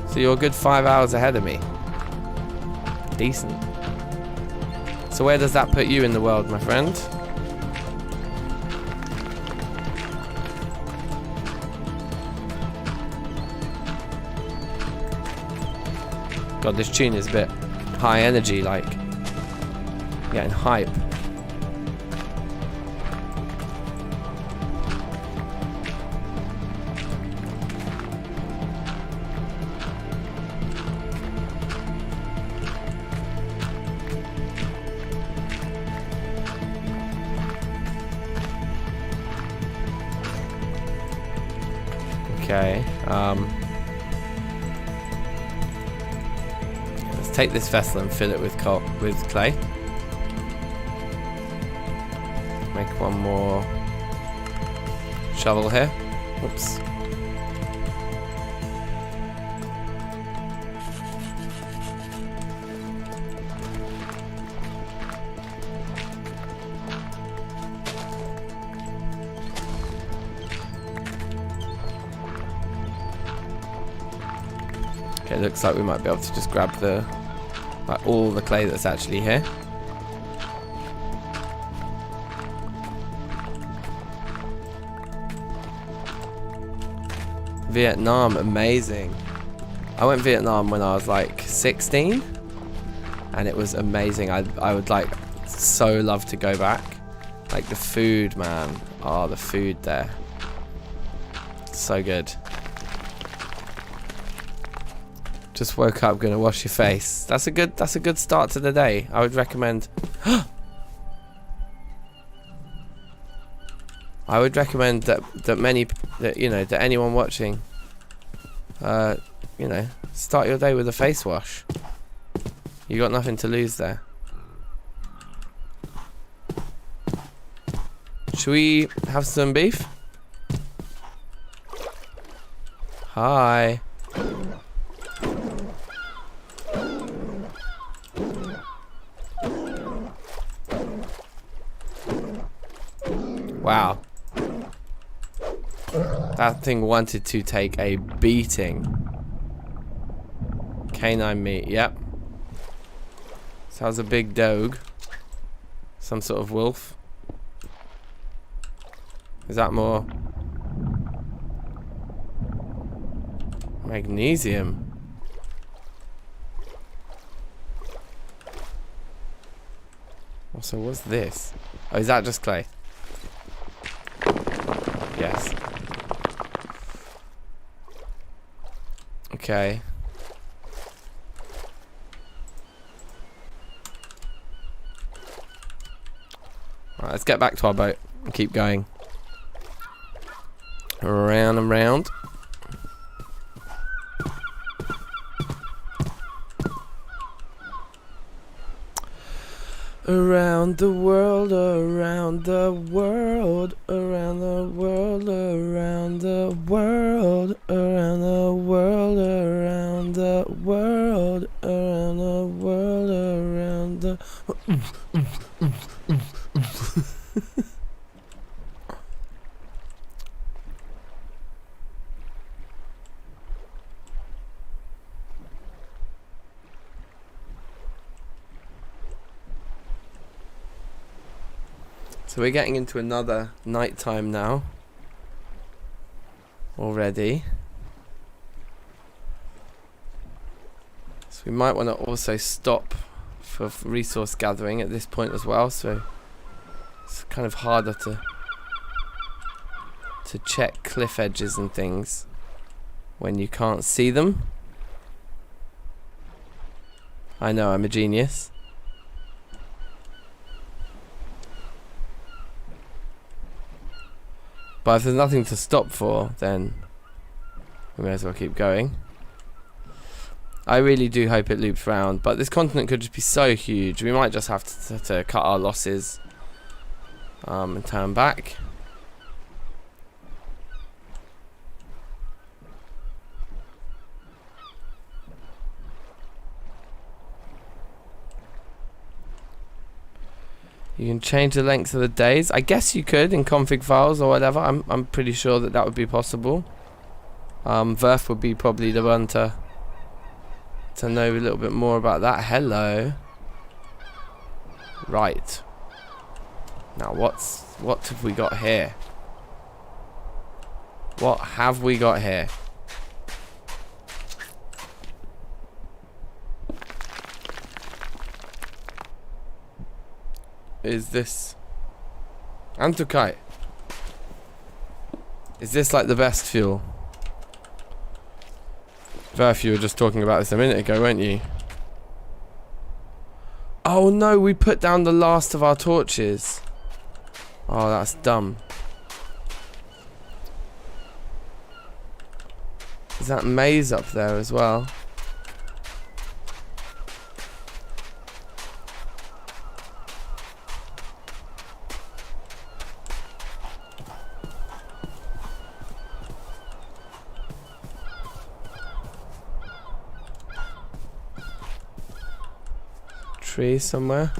So you're a good 5 hours ahead of me. Decent. So where does that put you in the world, my friend? God, this tune is a bit high energy, like getting hype. Okay, take this vessel and fill it with clay. Make one more shovel here. Oops. Okay, looks like we might be able to just grab all the clay that's actually here. Vietnam, amazing. I went Vietnam when I was like 16 and it was amazing. I would like so love to go back. Like the food, man. Oh, the food there. So good. Just woke up, gonna wash your face. That's a good start to the day. I would recommend I would recommend that anyone watching start your day with a face wash. You got nothing to lose there. Should we have some beef? Hi. Wow. That thing wanted to take a beating. Canine meat, yep. Sounds a big dog. Some sort of wolf. Is that more magnesium? Also, what's this? Oh, is that just clay? Yes. Okay. Right, let's get back to our boat and keep going. Around and round. Around the world, around the world, around the world, around the world, around the world, around the world, around the world, around the So we're getting into another night time now already. So we might want to also stop for resource gathering at this point as well, so it's kind of harder to check cliff edges and things when you can't see them. I know, I'm a genius. But if there's nothing to stop for, then we may as well keep going. I really do hope it loops round, but this continent could just be so huge. We might just have to cut our losses and turn back. You can change the length of the days. I guess you could in config files or whatever. I'm pretty sure that would be possible. Verph would be probably the one to know a little bit more about that. Hello. Right. Now what have we got here? What have we got here? Is this Antukai? Is this like the best fuel? Verph, you were just talking about this a minute ago, weren't you? Oh no, we put down the last of our torches. Oh, that's dumb. Is that maize up there as well? tree somewhere.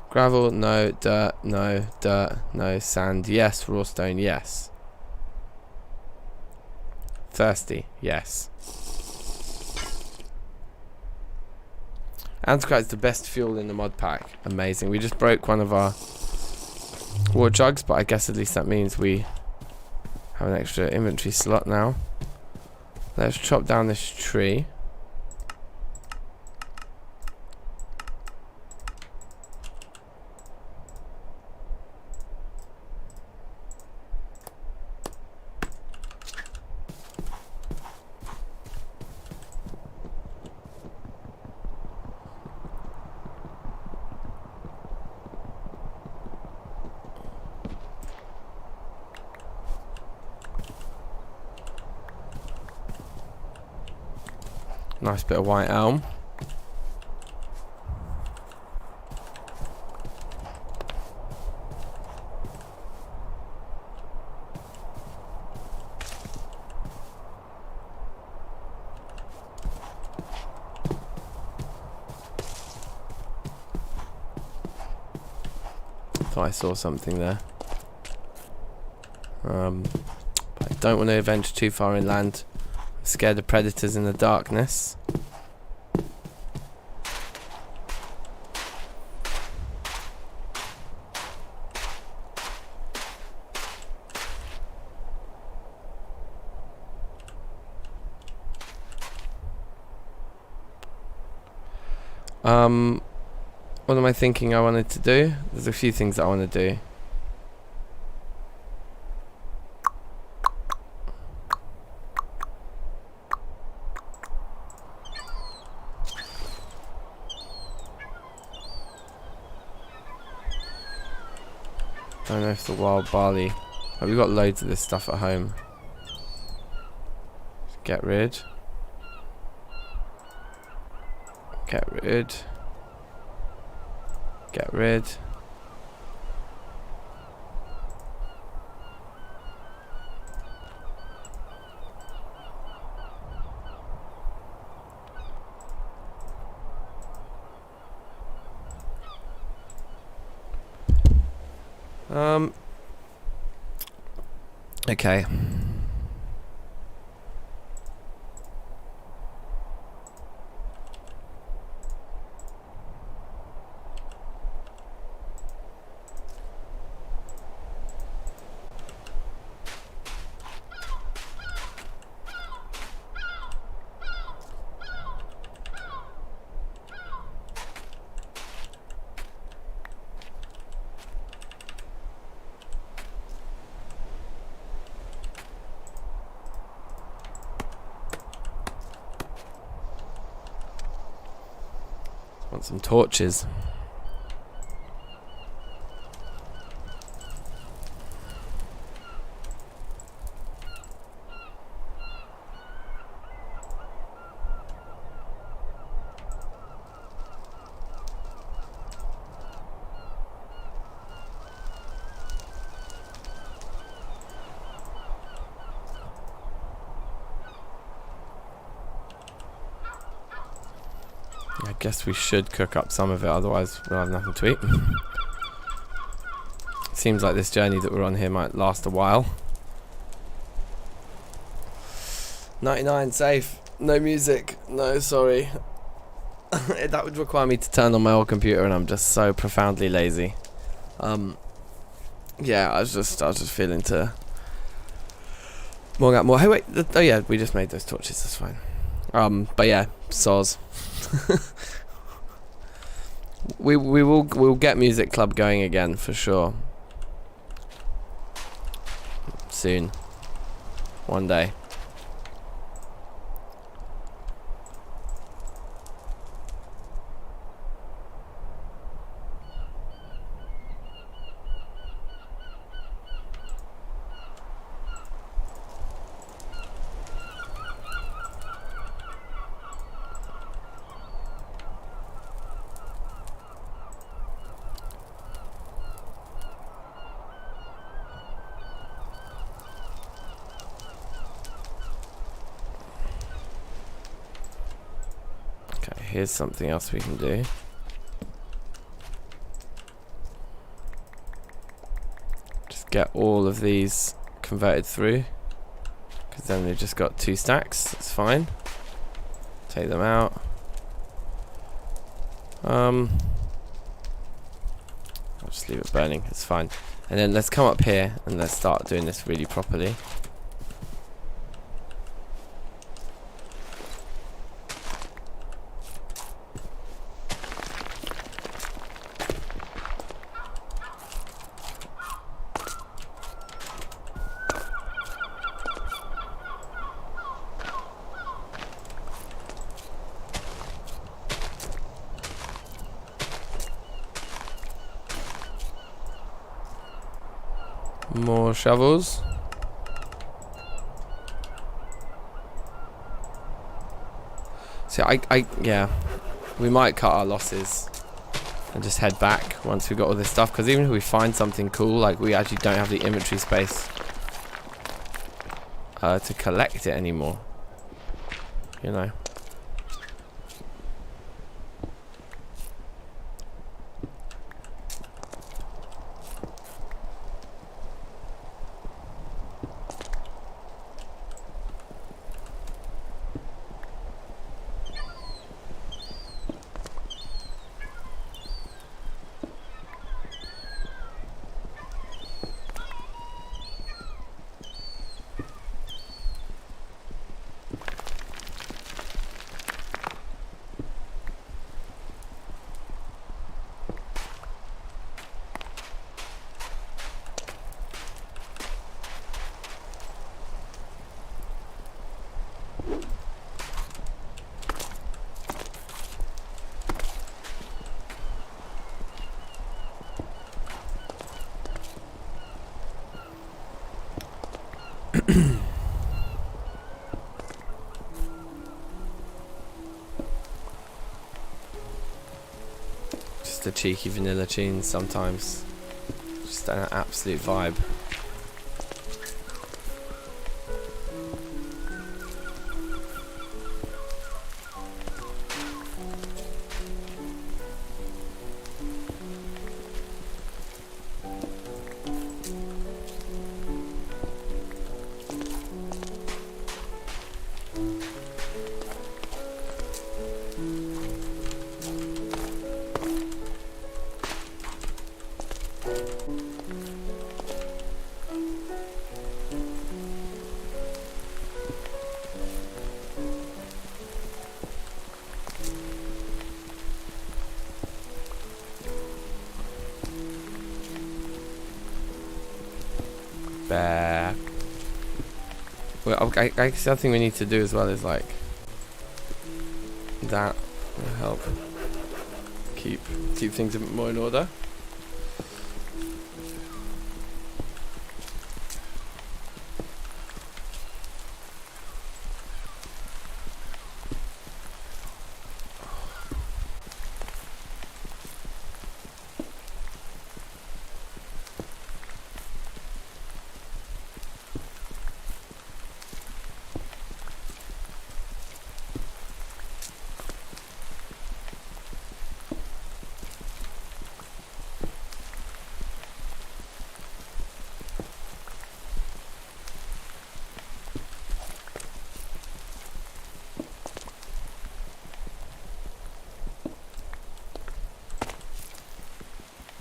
Gravel, no. Dirt, no. Dirt, no. Sand, yes. Raw stone, yes. Thirsty, yes. Anthraquite's the best fuel in the mod pack. Amazing. We just broke one of our water jugs, but I guess at least that means we have an extra inventory slot now. Let's chop down this tree. Nice bit of white elm. Thought I saw something there. But I don't want to venture too far inland. I'm scared of predators in the darkness. What am I thinking I wanted to do? There's a few things that I want to do. Don't know if the wild barley... Oh, we've got loads of this stuff at home. Get rid. Get rid. Get rid. Okay. Want some torches. I guess we should cook up some of it, otherwise we'll have nothing to eat. Seems like this journey that we're on here might last a while. 99 safe, no music, no sorry. That would require me to turn on my old computer and I'm just so profoundly lazy. Yeah, I was just feeling to more. Hey wait, oh yeah, we just made those torches, that's fine. But yeah, soz. we'll get music club going again for sure. Soon. One day. here's something else we can do. Just get all of these converted through, because then we've just got 2 stacks. It's fine. Take them out. I'll just leave it burning. It's fine. And then let's come up here and let's start doing this really properly. More shovels. So yeah, we might cut our losses and just head back once we got all this stuff, because even if we find something cool, like, we actually don't have the inventory space to collect it anymore, you know. Just a cheeky vanilla tune sometimes. Just an absolute vibe. Back. Well, I guess the other thing we need to do as well is, like, that will help keep things a bit more in order.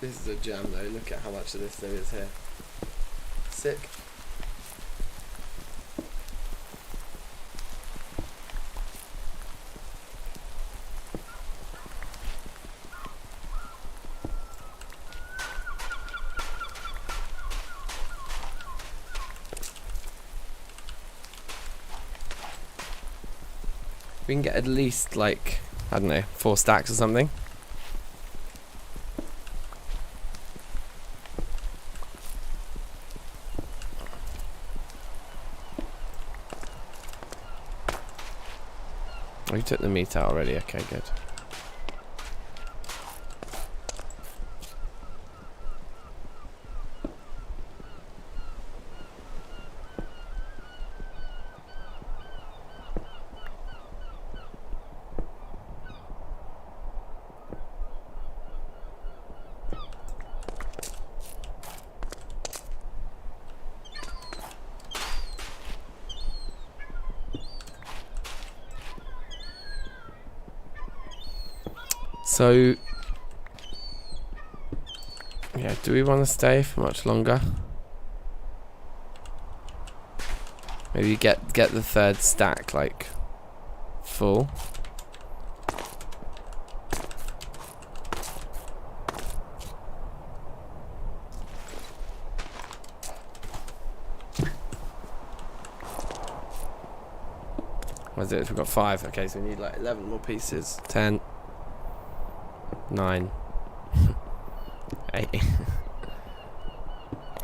This is a gem though, look at how much of this there is here. Sick. We can get at least, like, I don't know, 4 stacks or something. Oh, you took the meat out already, okay, good. So, yeah, do we want to stay for much longer? Maybe get the third stack like full. What is it? We've got 5. Okay, so we need like 11 more pieces. 10, 9, 8,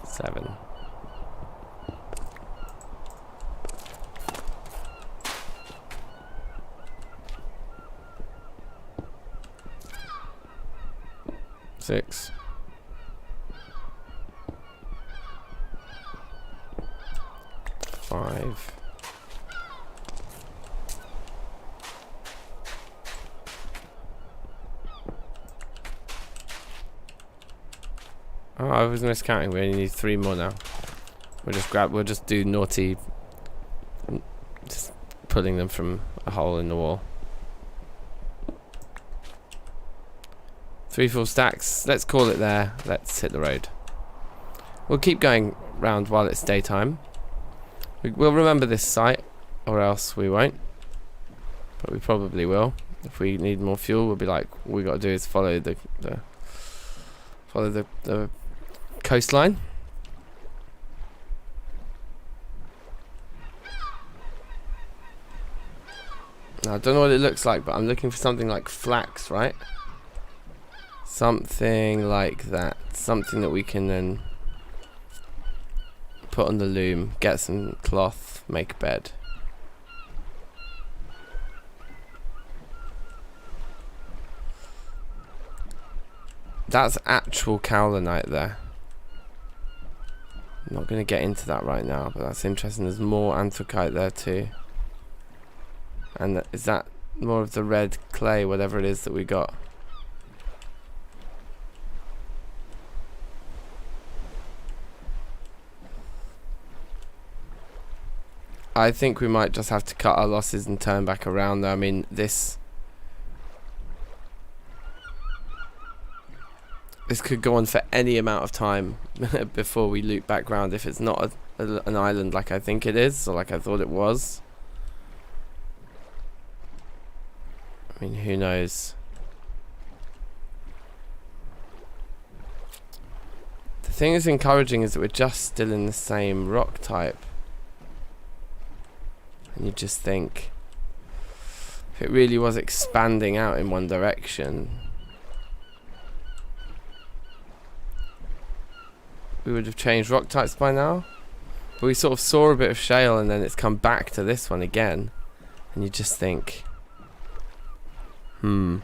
7. Six. 5. Oh, I was miscounting. We only need 3 more now. We'll just do naughty, just pulling them from a hole in the wall. 3 full stacks. Let's call it there. Let's hit the road. We'll keep going round while it's daytime. We'll remember this site, or else we won't. But we probably will. If we need more fuel, we'll be like, all we got to do is follow the coastline. Now, I don't know what it looks like, but I'm looking for something like flax, right? Something like that. Something that we can then put on the loom, get some cloth, make a bed. That's actual cowlinite there. I'm not going to get into that right now, but that's interesting. There's more anthracite there too. And is that more of the red clay, whatever it is that we got? I think we might just have to cut our losses and turn back around though. I mean, this could go on for any amount of time before we loop back round if it's not an island like I think it is, or like I thought it was. I mean, who knows? The thing that's encouraging is that we're just still in the same rock type. And you just think, if it really was expanding out in one direction, we would have changed rock types by now. But we sort of saw a bit of shale and then it's come back to this one again. And you just think, yeah,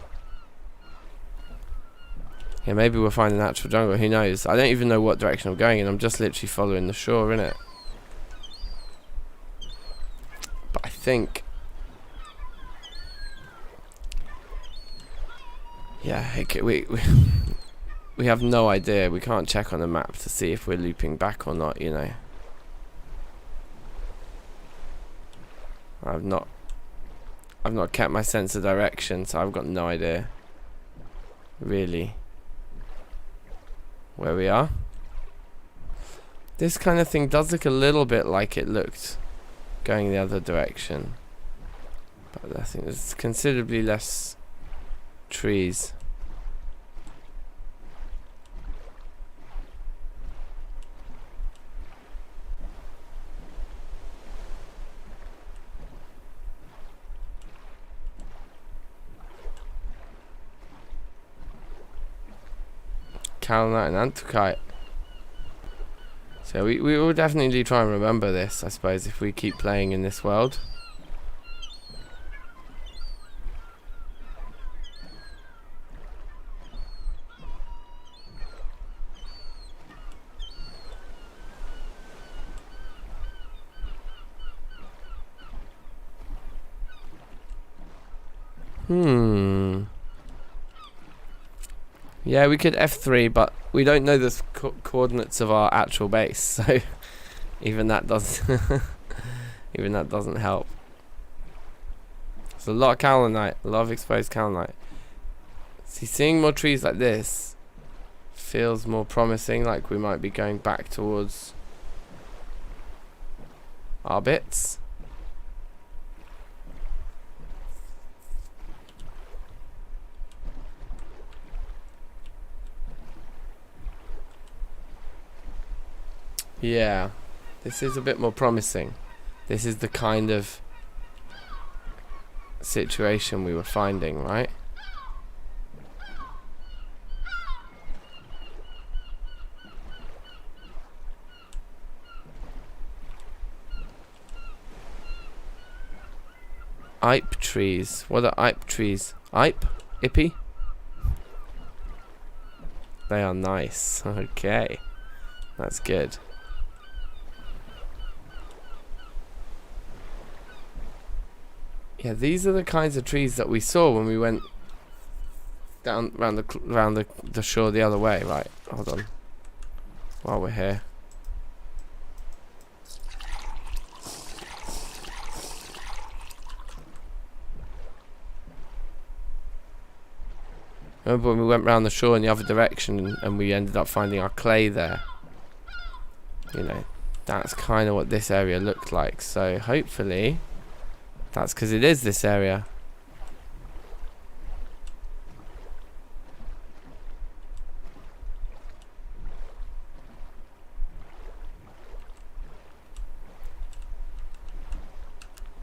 maybe we'll find a natural jungle, who knows? I don't even know what direction I'm going in, I'm just literally following the shore, innit? But I think, yeah, we have no idea. We can't check on the map to see if we're looping back or not, you know. I've not kept my sense of direction, so I've got no idea really where we are. This kind of thing does look a little bit like it looked going the other direction, but I think there's considerably less trees. Kaolinite and anthracite. So we will definitely try and remember this, I suppose, if we keep playing in this world. Yeah, we could F3, but we don't know the coordinates of our actual base, so even that does even that doesn't help. There's a lot of kaolinite, a lot of exposed kaolinite. See, seeing more trees like this feels more promising, like we might be going back towards our bits. Yeah, this is a bit more promising. This is the kind of situation we were finding, right? Ipe trees. What are ipe trees? Ipe? Ippy? They are nice. Okay. That's good. Yeah, these are the kinds of trees that we saw when we went down around the shore the other way. Right, hold on. While we're here. Remember when we went round the shore in the other direction and we ended up finding our clay there? You know, that's kind of what this area looked like. So hopefully that's because it is this area.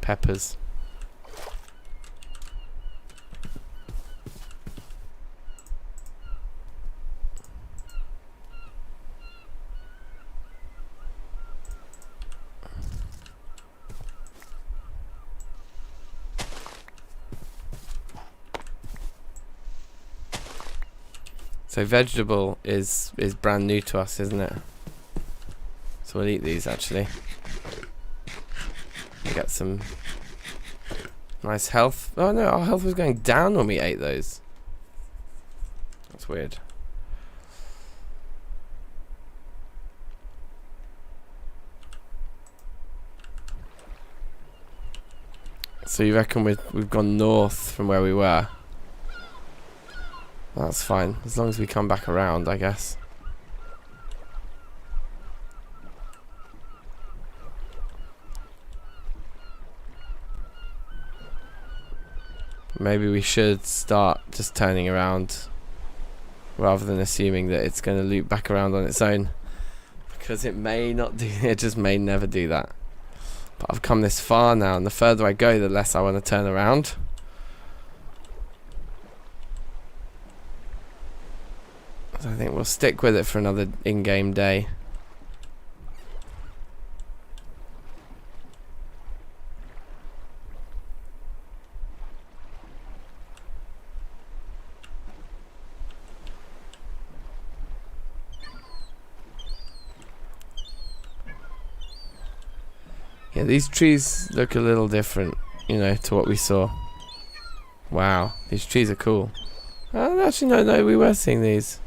Peppers. So vegetable is brand new to us, isn't it? So we'll eat these actually. Get some nice health. Oh no, our health was going down when we ate those. That's weird. So you reckon we've gone north from where we were? That's fine, as long as we come back around, I guess. Maybe we should start just turning around rather than assuming that it's going to loop back around on its own, because it may not do it, just may never do that. But I've come this far now, and the further I go, the less I want to turn around. So I think we'll stick with it for another in-game day. Yeah, these trees look a little different, you know, to what we saw. Wow, these trees are cool. Actually, no, we were seeing these.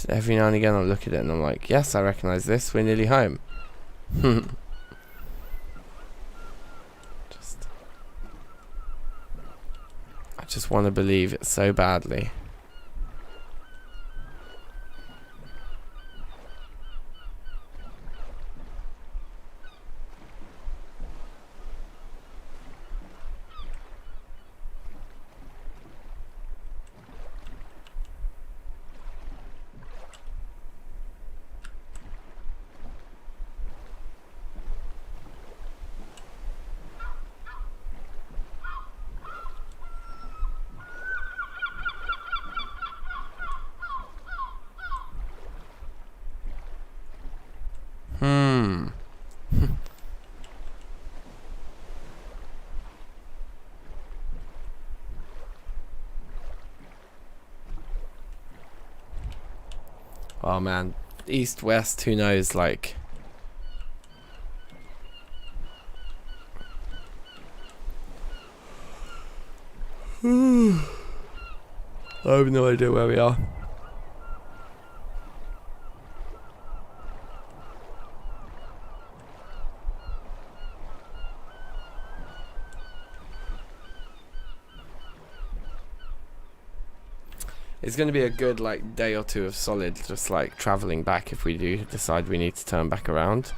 Every now and again I look at it and I'm like, yes, I recognise this, we're nearly home. I just want to believe it so badly. Oh man, east, west, who knows, like... I have no idea where we are. It's going to be a good like day or two of solid just like traveling back if we do decide we need to turn back around.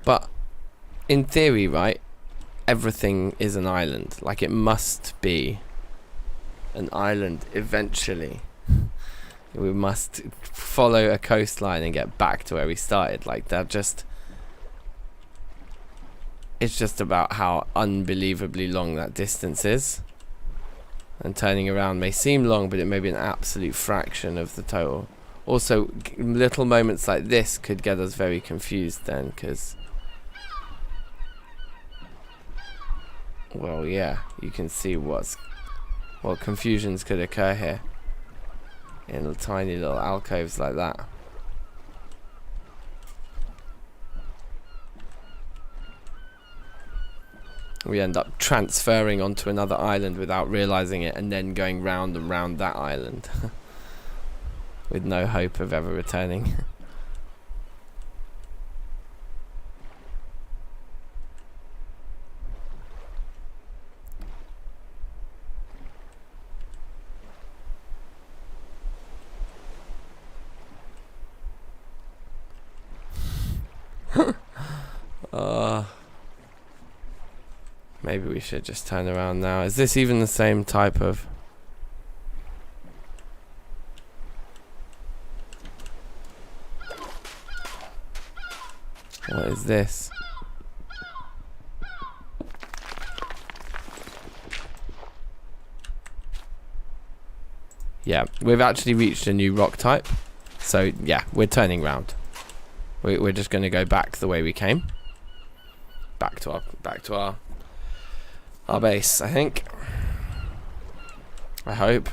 But in theory, right, everything is an island. Like, it must be an island eventually. We must follow a coastline and get back to where we started. Like, that just... It's just about how unbelievably long that distance is. And turning around may seem long, but it may be an absolute fraction of the total. Also, little moments like this could get us very confused then, because... Well, yeah, you can see what confusions could occur here. In tiny little alcoves like that. We end up transferring onto another island without realizing it, and then going round and round that island. With no hope of ever returning. Maybe we should just turn around now. Is this even the same type of... What is this? Yeah, we've actually reached a new rock type. So yeah, we're turning round. We're just going to go back the way we came. Back to our base, I think. I hope.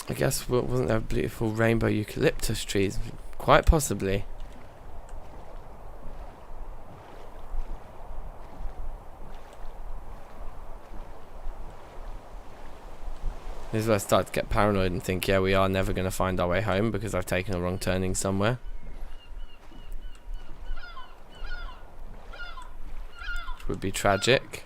I guess, wasn't there beautiful rainbow eucalyptus trees? Quite possibly. This is where I start to get paranoid and think, yeah, we are never going to find our way home because I've taken a wrong turning somewhere. Which would be tragic.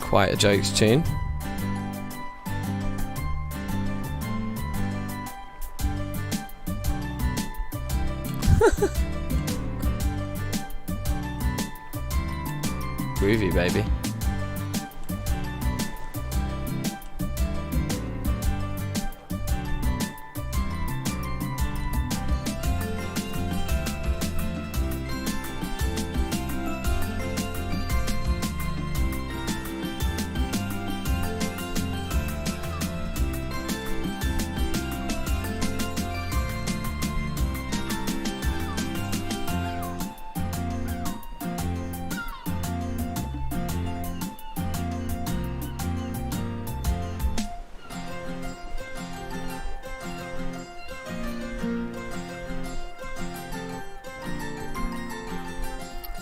Quite a jokes tune. Groovy, baby.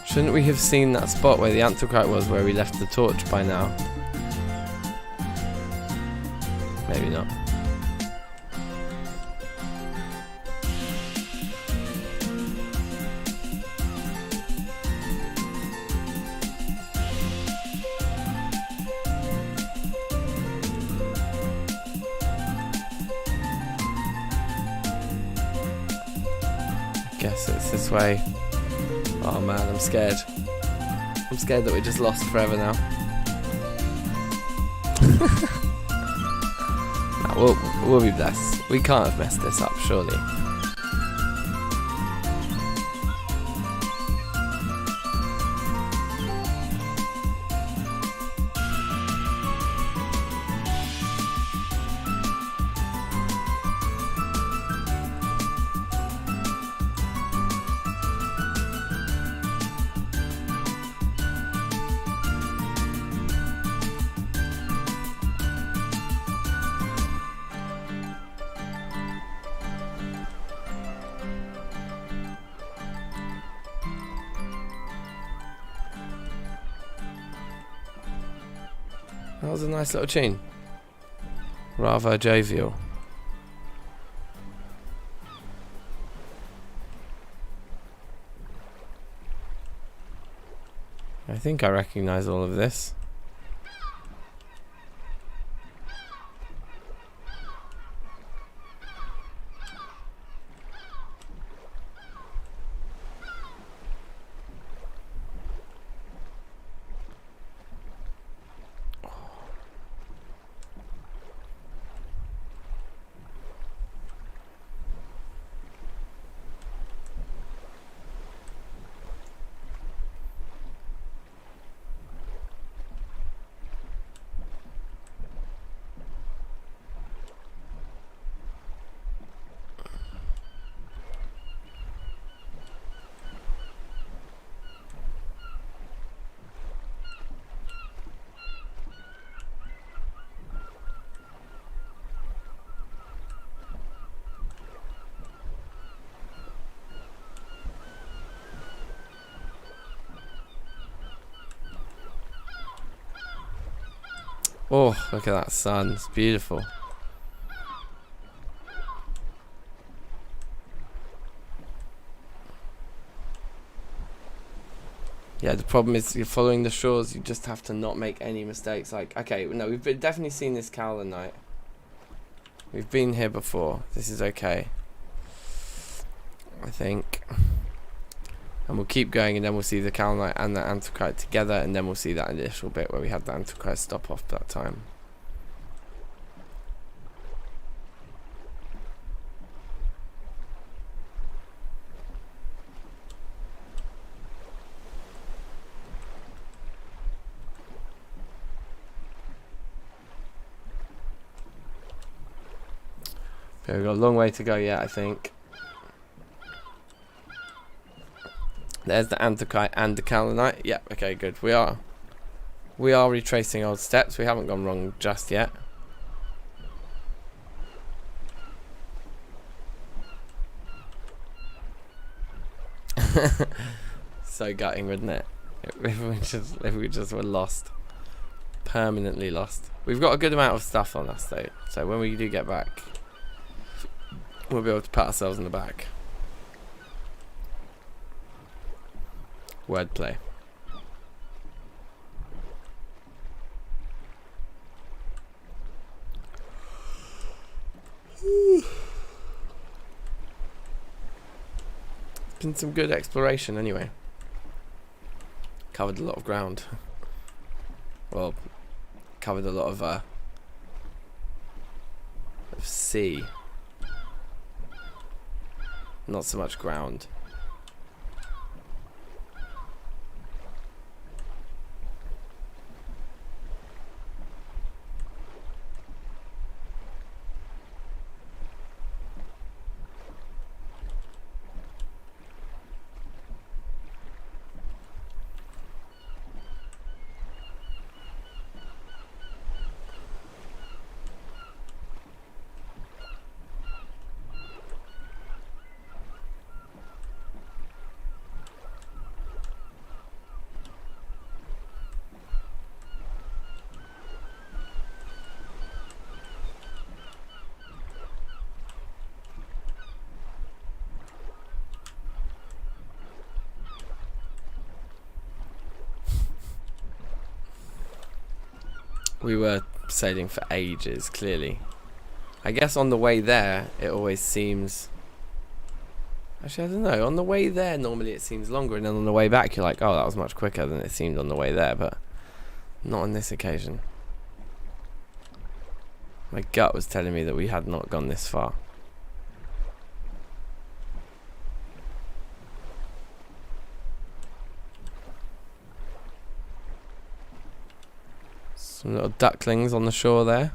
Shouldn't we have seen that spot where the anthracite was, where we left the torch by now? Maybe not. guess it's this way. Oh man, I'm scared. I'm scared that we're just lost forever now. No, we'll be blessed. We can't have messed this up, surely. That was a nice little tune. Rather jovial. I think I recognise all of this. Oh, look at that sun. It's beautiful. Yeah, the problem is you're following the shores. You just have to not make any mistakes. Like, okay, no, we've definitely seen this Kaolinite. We've been here before. This is okay, I think. And we'll keep going, and then we'll see the Kaolinite and the Anthracite together, and then we'll see that initial bit where we had the Anthracite stop off that time. Okay, we've got a long way to go yet, I think. There's the Anthracite and the Kaolinite. Yep, okay, good. We are retracing old steps. We haven't gone wrong just yet. So gutting, wouldn't it? If we just were lost. Permanently lost. We've got a good amount of stuff on us though. So when we do get back, we'll be able to pat ourselves on the back. Wordplay. It's been some good exploration anyway. Covered a lot of ground. Well, covered a lot of sea. Not so much ground. We were sailing for ages, clearly. I guess on the way there, it always seems Actually, I don't know. On the way there, normally it seems longer, and then on the way back, you're like, oh, that was much quicker than it seemed on the way there, but not on this occasion. My gut was telling me that we had not gone this far. Some little ducklings on the shore there.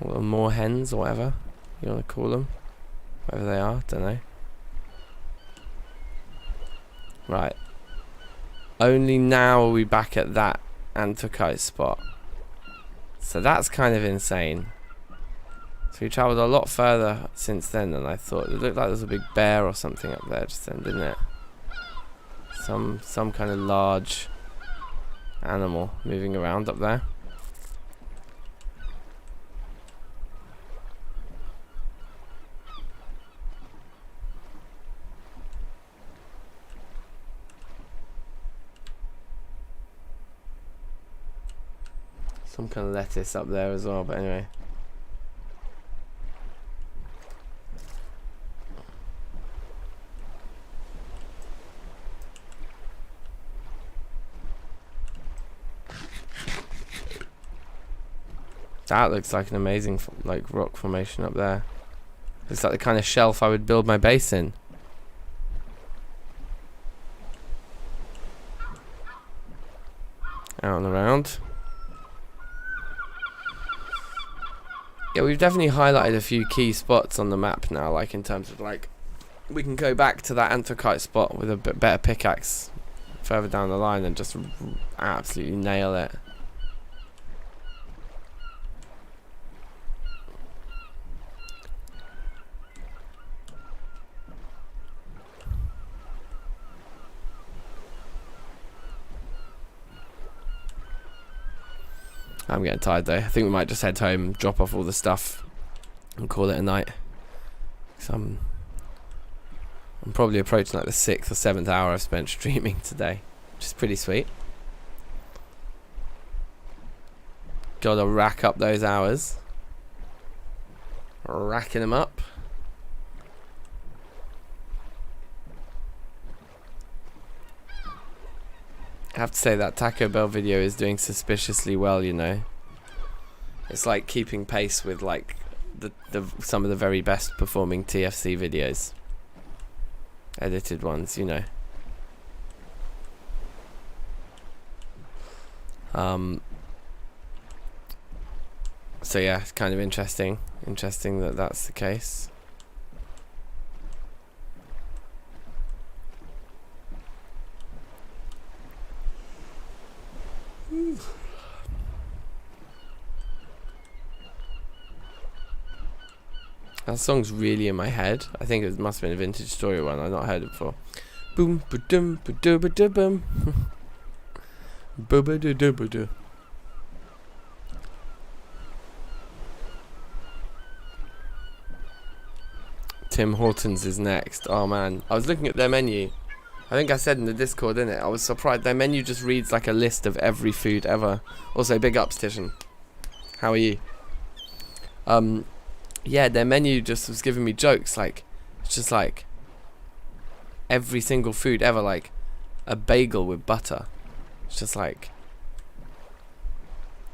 Or little moor hens or whatever you want to call them. Whatever they are, don't know. Right. Only now are we back at that anthracite spot. So that's kind of insane. So we travelled a lot further since then than I thought. It looked like there was a big bear or something up there just then, didn't it? Some kind of large animal moving around up there. Some kind of lettuce up there as well, but anyway. That looks like an amazing rock formation up there. Looks like the kind of shelf I would build my base in. Out and around. Yeah, we've definitely highlighted a few key spots on the map now, like in terms of like, we can go back to that anthracite spot with a bit better pickaxe further down the line and just absolutely nail it. I'm getting tired though. I think we might just head home, drop off all the stuff, and call it a night. So I'm probably approaching like the 6th or 7th hour I've spent streaming today, which is pretty sweet. Gotta rack up those hours. Racking them up. I have to say that Taco Bell video is doing suspiciously well, you know. It's like keeping pace with like some of the very best performing TFC videos. Edited ones, you know. So yeah, it's kind of interesting that that's the case. That song's really in my head. I think it must have been a Vintage Story one. I've not heard it before. Boom ba dum ba do ba do bum. Ba ba do ba do. Tim Hortons is next. Oh man, I was looking at their menu. I think I said in the Discord, didn't it? I was surprised. Their menu just reads like a list of every food ever. Also, big ups, Titian. How are you? Yeah, their menu just was giving me jokes. Like, it's just like every single food ever. Like a bagel with butter. It's just like,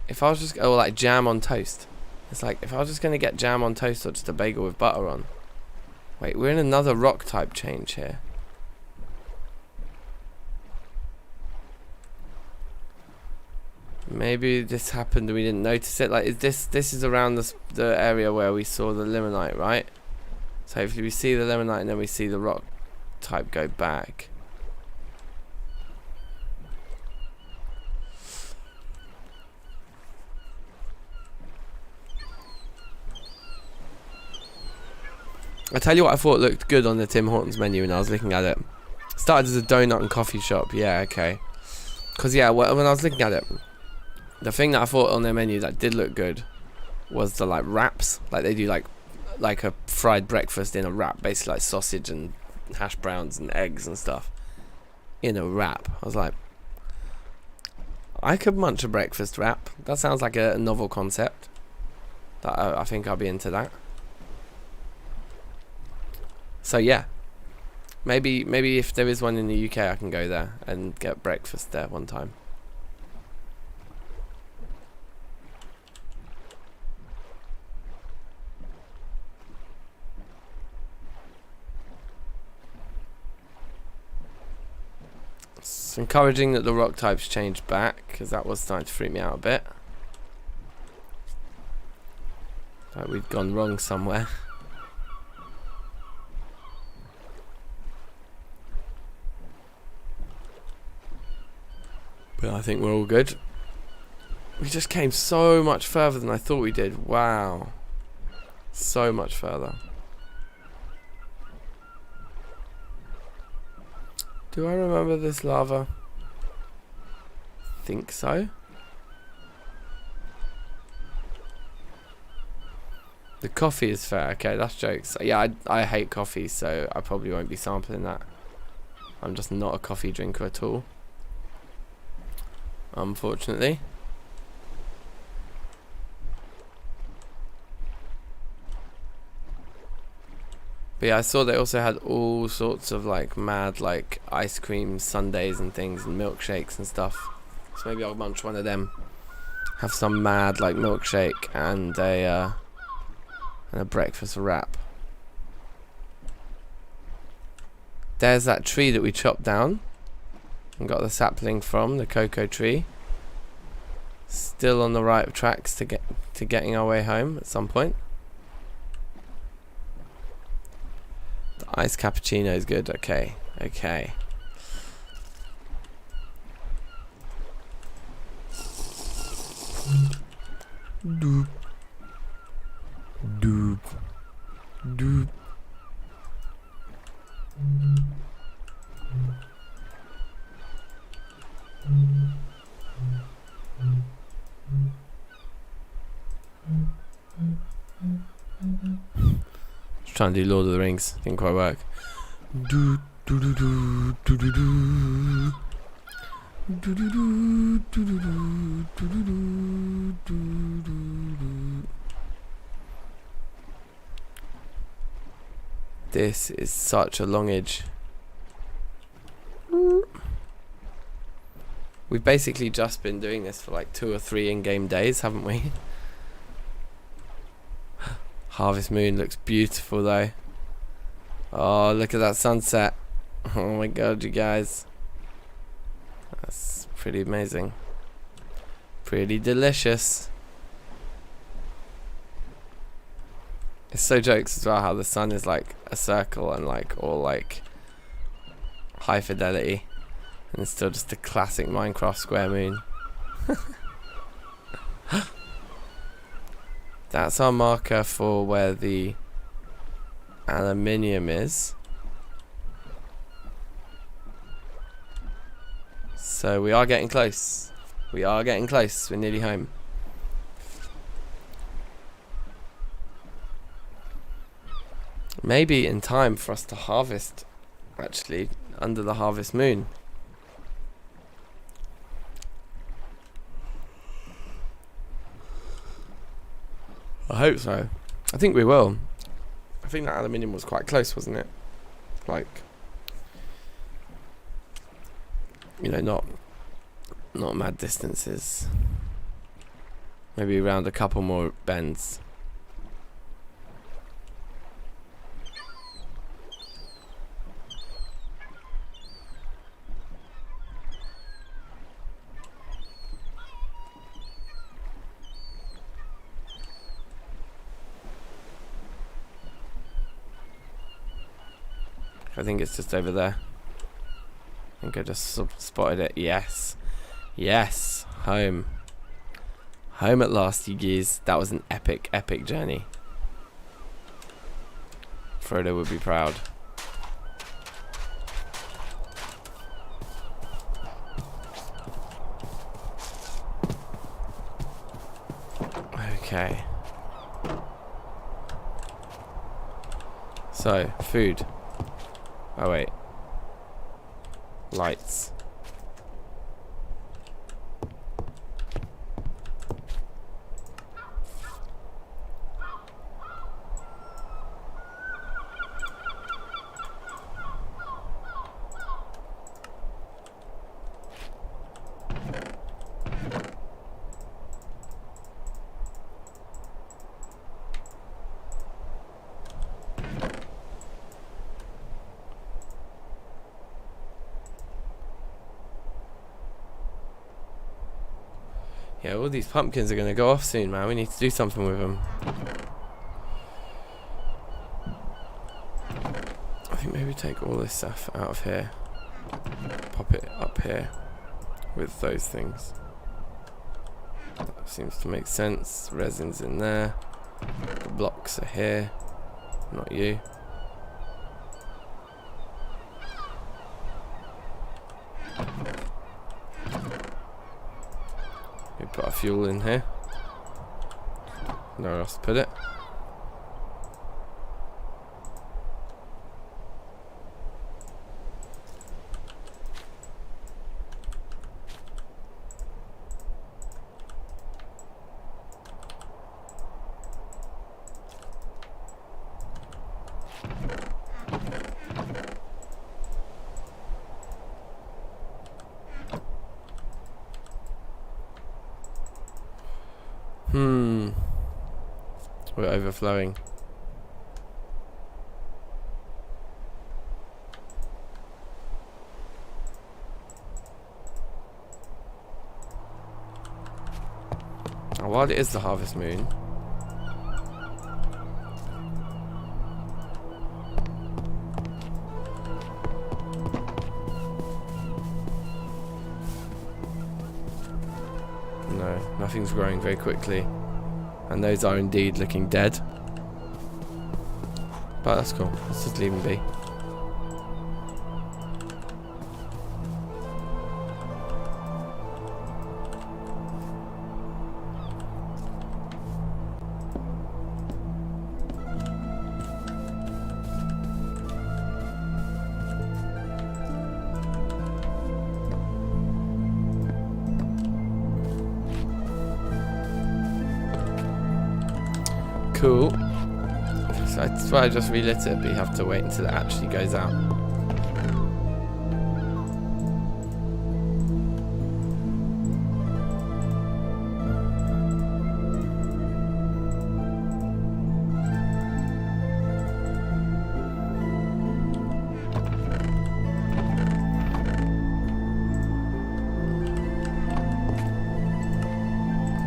if I was just, oh, like jam on toast. It's like, if I was just going to get jam on toast or just a bagel with butter on. Wait, we're in another rock type change here. Maybe this happened and we didn't notice it. Like, is this is around the area where we saw the limonite, right? So hopefully we see the limonite and then we see the rock type go back. I tell you what, I thought looked good on the Tim Hortons menu when I was looking at it. Started as a donut and coffee shop. Yeah, okay. Because yeah, when I was looking at it, the thing that I thought on their menu that did look good was the like wraps. Like they do like a fried breakfast in a wrap, basically like sausage and hash browns and eggs and stuff in a wrap. I was like, I could munch a breakfast wrap. That sounds like a novel concept. That I think I'll be into that. So yeah, maybe if there is one in the UK, I can go there and get breakfast there one time. It's encouraging that the rock types changed back, because that was starting to freak me out a bit. Like we'd gone wrong somewhere. But I think we're all good. We just came so much further than I thought we did. Wow. So much further. Do I remember this lava? Think so. The coffee is fair. Okay, that's jokes. Yeah, I hate coffee, so I probably won't be sampling that. I'm just not a coffee drinker at all, unfortunately. But yeah, I saw they also had all sorts of like mad like ice cream sundaes and things and milkshakes and stuff. So maybe I'll munch one of them. Have some mad like milkshake and a breakfast wrap. There's that tree that we chopped down and got the sapling from, the cocoa tree. Still on the right tracks to getting our way home at some point. The iced cappuccino is good. Okay, okay. Doop. Doop. Doop. Just trying to do Lord of the Rings. Didn't quite work. Do do do do do do do. Do do do do do do do do do. This is such a long edge. We've basically just been doing this for like 2 or 3 in-game days, haven't we? Harvest Moon looks beautiful though. Oh, look at that sunset. Oh my god, you guys. That's pretty amazing. Pretty delicious. It's so jokes as well how the sun is like a circle and like all like high fidelity, and it's still just a classic Minecraft square moon. That's our marker for where the aluminium is. So we are getting close. We are getting close. We're nearly home. Maybe in time for us to harvest, actually, under the harvest moon. I hope so. I think we will. I think that aluminium was quite close, wasn't it? Like, you know, not mad distances. Maybe around a couple more bends. I think it's just over there. I think I just spotted it. Yes. Yes. Home. Home at last, you geese. That was an epic, epic journey. Frodo would be proud. Okay. So, food. Oh wait. Lights. Yeah, all these pumpkins are going to go off soon, man. We need to do something with them. I think maybe take all this stuff out of here. Pop it up here with those things. That seems to make sense. Resin's in there. The blocks are here. Not you. We put our fuel in here. Nowhere else to put it. We're overflowing. Oh, while it is the harvest moon, no, nothing's growing very quickly. And those are indeed looking dead. But that's cool. Let's just leave them be. Cool. So I swear I just relit it, but you have to wait until it actually goes out.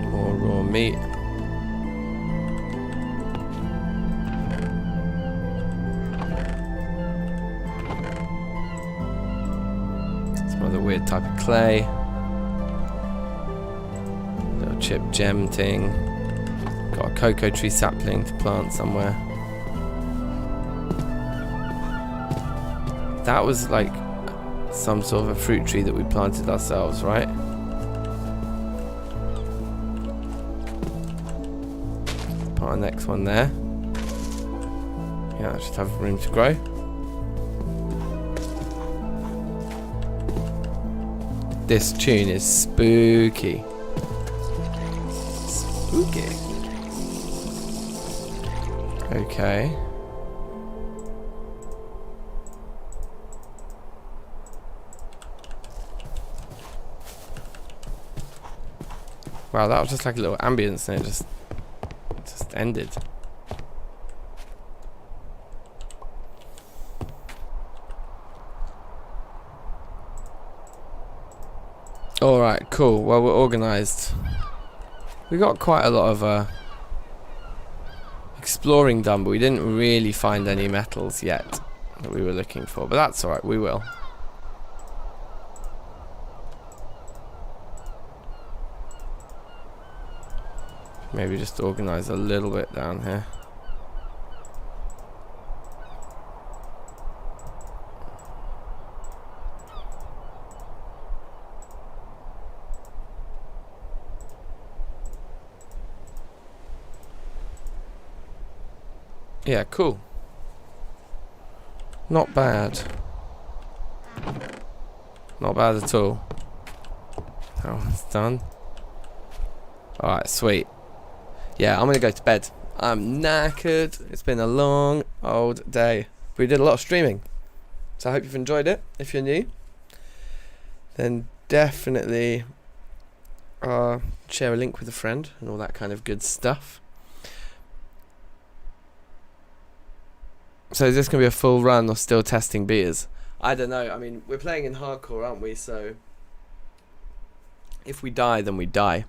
More raw meat. Weird type of clay. Little chip gem thing. Got a cocoa tree sapling to plant somewhere. That was like some sort of a fruit tree that we planted ourselves, right? Put our next one there. Yeah, I should have room to grow. This tune is spooky. Spooky. Okay. Wow, that was just like a little ambience and it just ended. Alright, cool. Well, we're organised. We got quite a lot of exploring done, but we didn't really find any metals yet that we were looking for. But that's alright, we will. Maybe just organise a little bit down here. Yeah, cool. Not bad. Not bad at all. That one's done. Alright, sweet. Yeah, I'm gonna go to bed. I'm knackered. It's been a long old day. We did a lot of streaming. So I hope you've enjoyed it. If you're new, then definitely share a link with a friend and all that kind of good stuff. So is this going to be a full run or still testing betas? I don't know. I mean, we're playing in hardcore, aren't we? So if we die, then we die.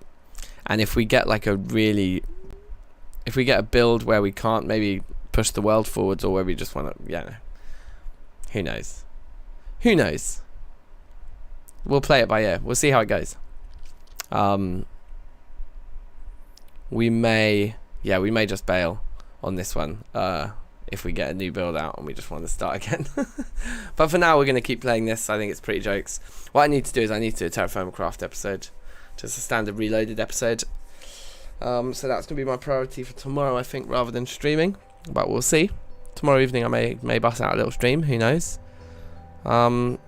And if we get like if we get a build where we can't maybe push the world forwards, or where we just want to, yeah, who knows? Who knows? We'll play it by ear. We'll see how it goes. We may just bail on this one if we get a new build out and we just want to start again. But for now, we're going to keep playing this. I think it's pretty jokes. What I need to do is I need to do a Terrafirmacraft episode, just a standard reloaded episode. So that's going to be my priority for tomorrow, I think, rather than streaming. But we'll see. Tomorrow evening I may bust out a little stream. Who knows? But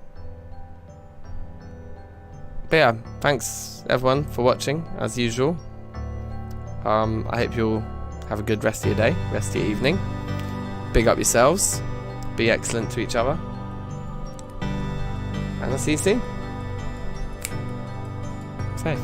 yeah, thanks everyone for watching as usual. I hope you'll have a good rest of your day, rest of your evening. Big up yourselves. Be excellent to each other. And I'll see you soon. Safe.